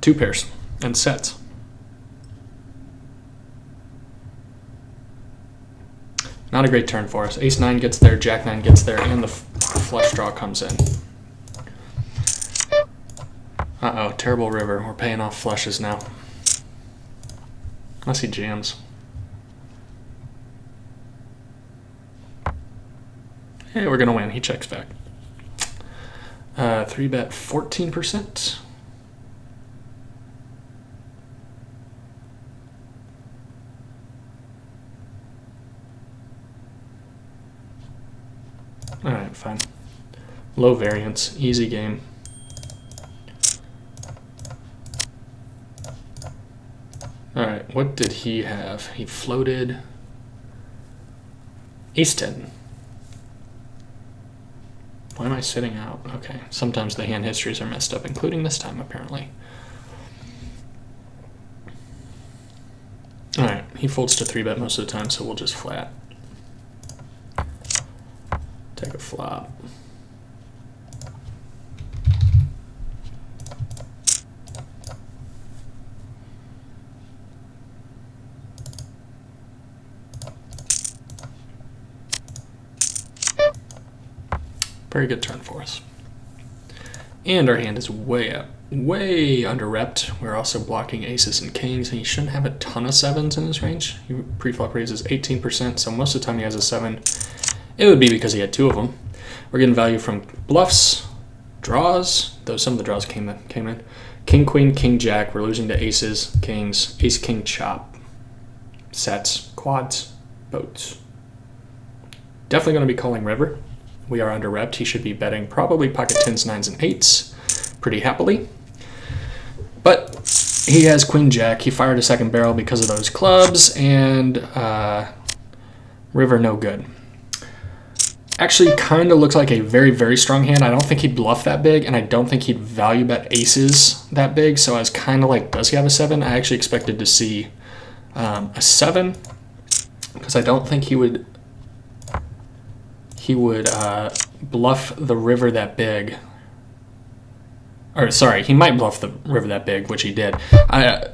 2 pairs and sets. Not a great turn for us. Ace-9 gets there, Jack-9 gets there, and the flush draw comes in. Uh-oh, terrible river. We're paying off flushes now. Unless he jams. Hey, we're going to win. He checks back. 3-bet 14%. Alright, fine. Low variance, easy game. Alright, what did he have? He floated Ace-10. Why am I sitting out? Okay, sometimes the hand histories are messed up, including this time, apparently. Alright, he folds to 3-bet most of the time, so we'll just flat. Take a flop. Very good turn for us. And our hand is way under-repped. We're also blocking aces and kings, and he shouldn't have a ton of 7s in his range. He pre-flop raises 18%, so most of the time he has a 7. It would be because he had 2 of them. We're getting value from bluffs, draws, though some of the draws came in. King, queen, king, jack. We're losing to aces, kings, ace, king, chop. Sets, quads, boats. Definitely going to be calling river. We are under-repped. He should be betting probably pocket 10s, 9s, and 8s pretty happily. But he has queen jack. He fired a second barrel because of those clubs, and river no good. Actually kind of looks like a very, very strong hand. I don't think he'd bluff that big, and I don't think he'd value bet aces that big. So I was kind of like, does he have a 7? I actually expected to see a 7, because I don't think he would bluff the river that big. Or sorry, he might bluff the river that big, which he did.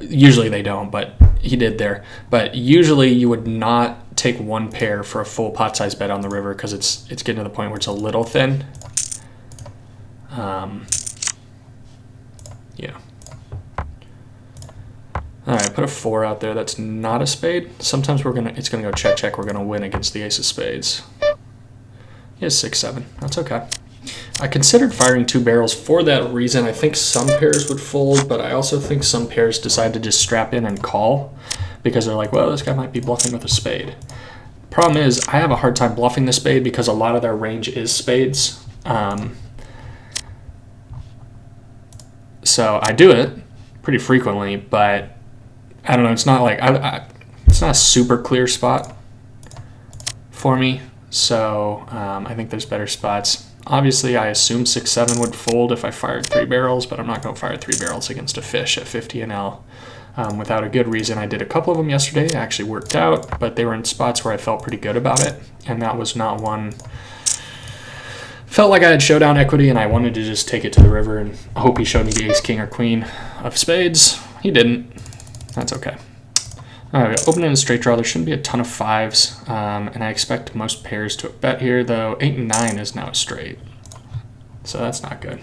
Usually they don't, but he did there. But usually you would not take one pair for a full pot size bet on the river, because it's getting to the point where it's a little thin. Yeah. All right, put a 4 out there. That's not a spade. Sometimes it's gonna go check check. We're gonna win against the ace of spades. He has 6, 7. That's okay. I considered firing 2 barrels for that reason. I think some pairs would fold, but I also think some pairs decide to just strap in and call because they're like, well, this guy might be bluffing with a spade. Problem is, I have a hard time bluffing the spade because a lot of their range is spades. So I do it pretty frequently, but I don't know. It's not like it's not a super clear spot for me. So I think there's better spots. Obviously, I assume 6, 7 would fold if I fired 3 barrels, but I'm not going to fire 3 barrels against a fish at 50 and L without a good reason. I did a couple of them yesterday. It actually worked out, but they were in spots where I felt pretty good about it, and that was not one. Felt like I had showdown equity, and I wanted to just take it to the river and hope he showed me the ace, king, or queen of spades. He didn't. That's okay. All right, open in a straight draw. There shouldn't be a ton of 5s, and I expect most pairs to bet here, though 8 and 9 is now a straight. So that's not good.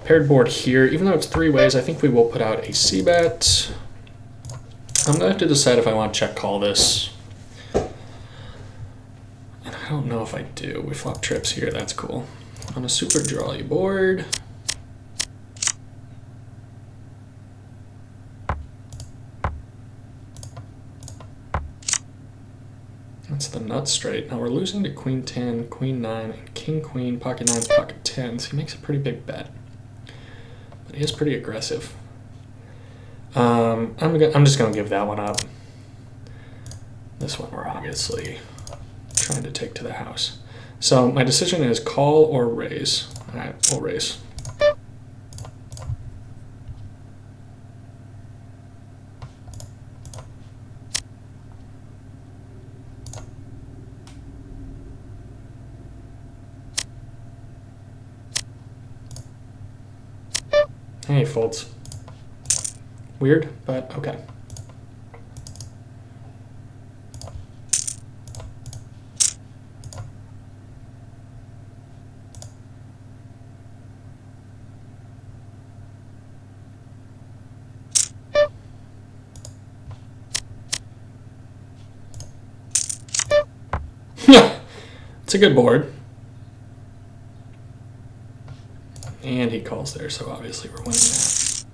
Paired board here, even though it's 3 ways, I think we will put out a c-bet. I'm going to have to decide if I want to check call this. And I don't know if I do. We flop trips here. That's cool. On a super drawy board. That's the nut straight. Now we're losing to queen 10, queen 9, and king queen, pocket 9s, pocket 10s. He makes a pretty big bet. But he is pretty aggressive. I'm just going to give that one up. This one we're obviously trying to take to the house. So my decision is call or raise. All right, we'll raise. And he folds. Weird, but okay. It's a good board. And he calls there, so obviously we're winning that.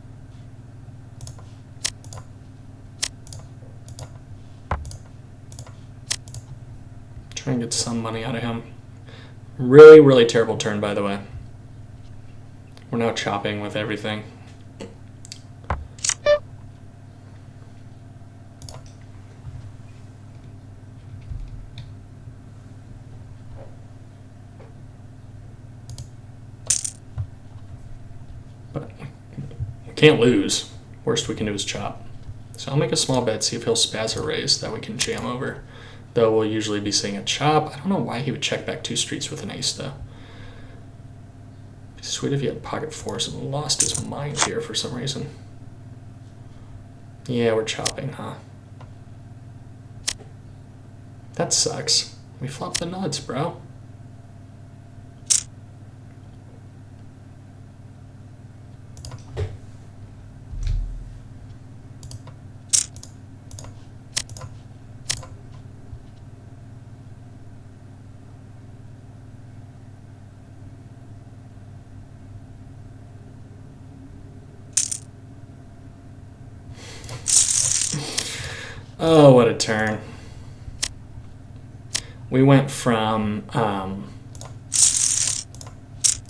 Try and get some money out of him. Really, really terrible turn, by the way. We're now chopping with everything. But we can't lose. Worst we can do is chop. So I'll make a small bet, see if he'll spaz or raise that we can jam over. Though we'll usually be seeing a chop. I don't know why he would check back 2 streets with an ace, though. It'd be sweet if he had pocket fours and lost his mind here for some reason. Yeah, we're chopping, huh? That sucks. We flopped the nuts, bro. Oh, what a turn. We went from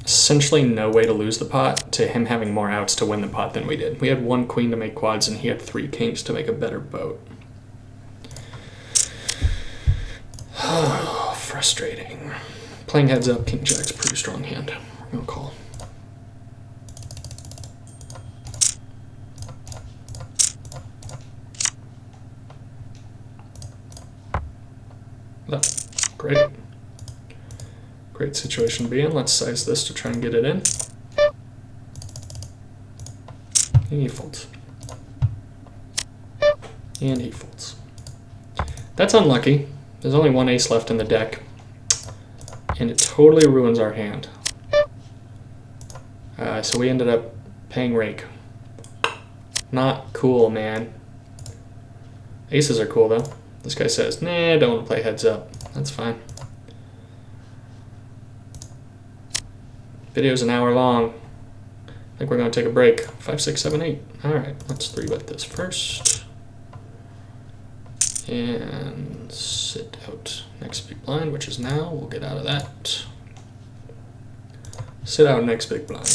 essentially no way to lose the pot to him having more outs to win the pot than we did. We had 1 queen to make quads, and he had 3 kings to make a better boat. Oh, frustrating. Playing heads up, king jack's a pretty strong hand. We're going to call. Oh, great. Great situation to be in. Let's size this to try and get it in. And he folds. And he folds. That's unlucky. There's only 1 ace left in the deck. And it totally ruins our hand. So we ended up paying rake. Not cool, man. Aces are cool, though. This guy says, nah, I don't want to play heads up. That's fine. Video's an hour long. I think we're going to take a break. 5, 6, 7, 8. All right, let's 3-bet this first. And sit out next big blind, which is now. We'll get out of that. Sit out next big blind.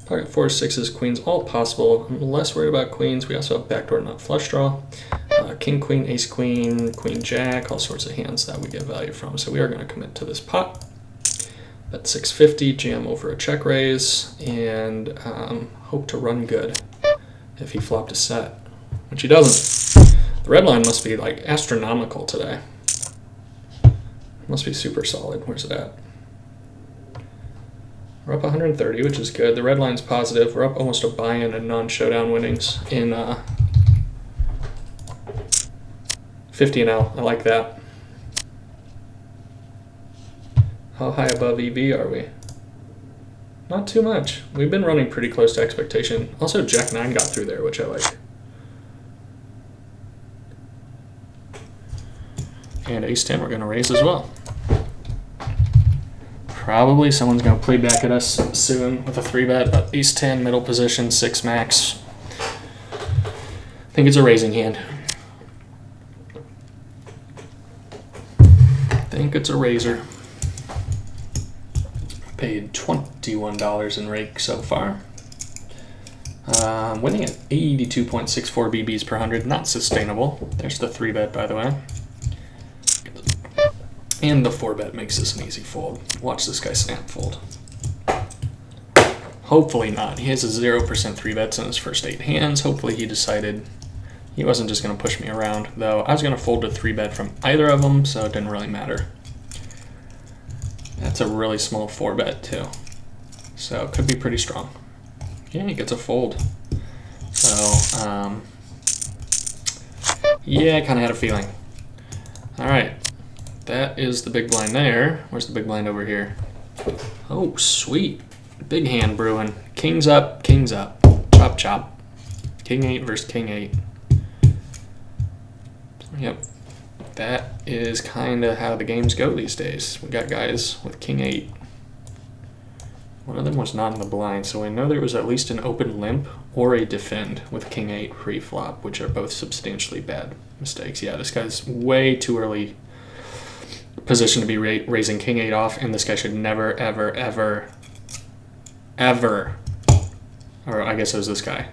Pocket 4s, 6s, queens, all possible. I'm less worried about queens. We also have backdoor nut flush draw. King, queen, ace, queen, queen, jack, all sorts of hands that we get value from. So we are going to commit to this pot. Bet 650, jam over a check raise, and hope to run good if he flopped a set, which he doesn't. The red line must be like astronomical today. Must be super solid. Where's it at? We're up 130, which is good. The red line's positive. We're up almost a buy-in in non-showdown winnings in 50 and L. I like that. How high above EV are we? Not too much. We've been running pretty close to expectation. Also, Jack 9 got through there, which I like. And Ace 10 we're going to raise as well. Probably someone's going to play back at us soon with a 3-bet, but Ace 10, middle position, 6 max. I think it's a raising hand. I think it's a raiser. Paid $21 in rake so far. Winning at 82.64 BBs per 100, not sustainable. There's the 3-bet, by the way. And the 4-bet makes this an easy fold. Watch this guy snap fold. Hopefully not. He has a 0% 3-bets in his first 8 hands. Hopefully he decided he wasn't just going to push me around, though I was going to fold a 3-bet from either of them, so it didn't really matter. That's a really small 4-bet too. So it could be pretty strong. Yeah, he gets a fold. So, yeah, I kind of had a feeling. All right. That is the big blind there. Where's the big blind over here? Oh, sweet. Big hand brewing. King's up, king's up. Chop, chop. King 8 versus King 8. Yep. That is kind of how the games go these days. We got guys with King 8. One of them was not in the blind, so I know there was at least an open limp or a defend with king 8 pre-flop, which are both substantially bad mistakes. Yeah, this guy's way too early position to be raising king 8 off, and this guy should never, ever, ever, ever, or I guess it was this guy,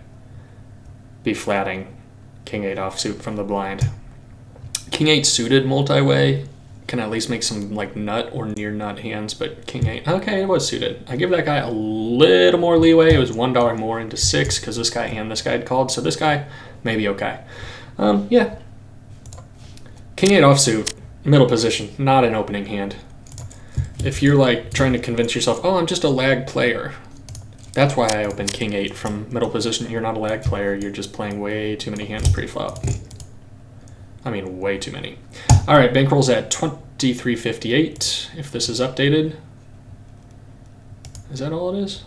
be flatting king 8 offsuit from the blind. King 8 suited multi-way can at least make some like nut or near nut hands, but king 8, okay, it was suited. I give that guy a little more leeway. It was $1 more into 6 because this guy and this guy had called, so this guy maybe okay. Yeah, king 8 offsuit, middle position, not an opening hand. If you're like trying to convince yourself, oh, I'm just a lag player, that's why I open king 8 from middle position. You're not a lag player. You're just playing way too many hands pre-flop. I mean, way too many. All right, bankroll's at 23.58. If this is updated, is that all it is?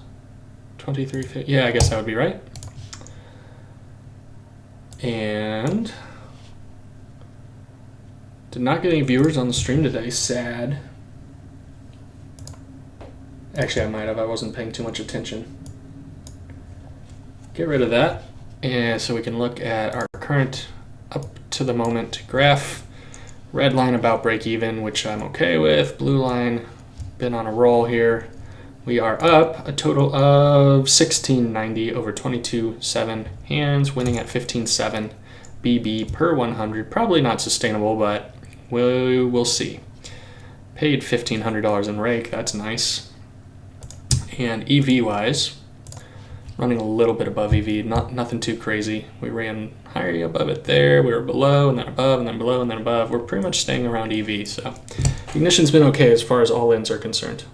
23.50. Yeah, I guess that would be right. And did not get any viewers on the stream today. Sad. Actually, I might have. I wasn't paying too much attention. Get rid of that. And so we can look at our current up to the moment graph. Red line about break even, which I'm okay with. Blue line, been on a roll here. We are up a total of 1690 over 22.7 hands, winning at 15.7 BB per 100. Probably not sustainable, but we'll see. Paid $1,500 in rake. That's nice. And EV wise, running a little bit above EV, nothing too crazy. We ran higher above it there. We were below and then above and then below and then above. We're pretty much staying around EV, so ignition's been okay as far as all-ins are concerned.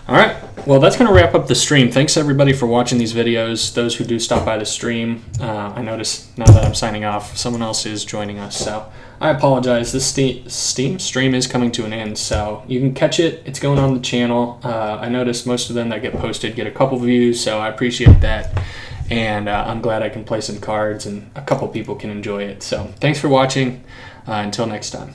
All right, well, that's going to wrap up the stream. Thanks, everybody, for watching these videos. Those who do stop by the stream, I noticed now that I'm signing off, someone else is joining us, so I apologize. This Steam stream is coming to an end, so you can catch it. It's going on the channel. I noticed most of them that get posted get a couple views, so I appreciate that, and I'm glad I can play some cards and a couple people can enjoy it. So thanks for watching. Until next time.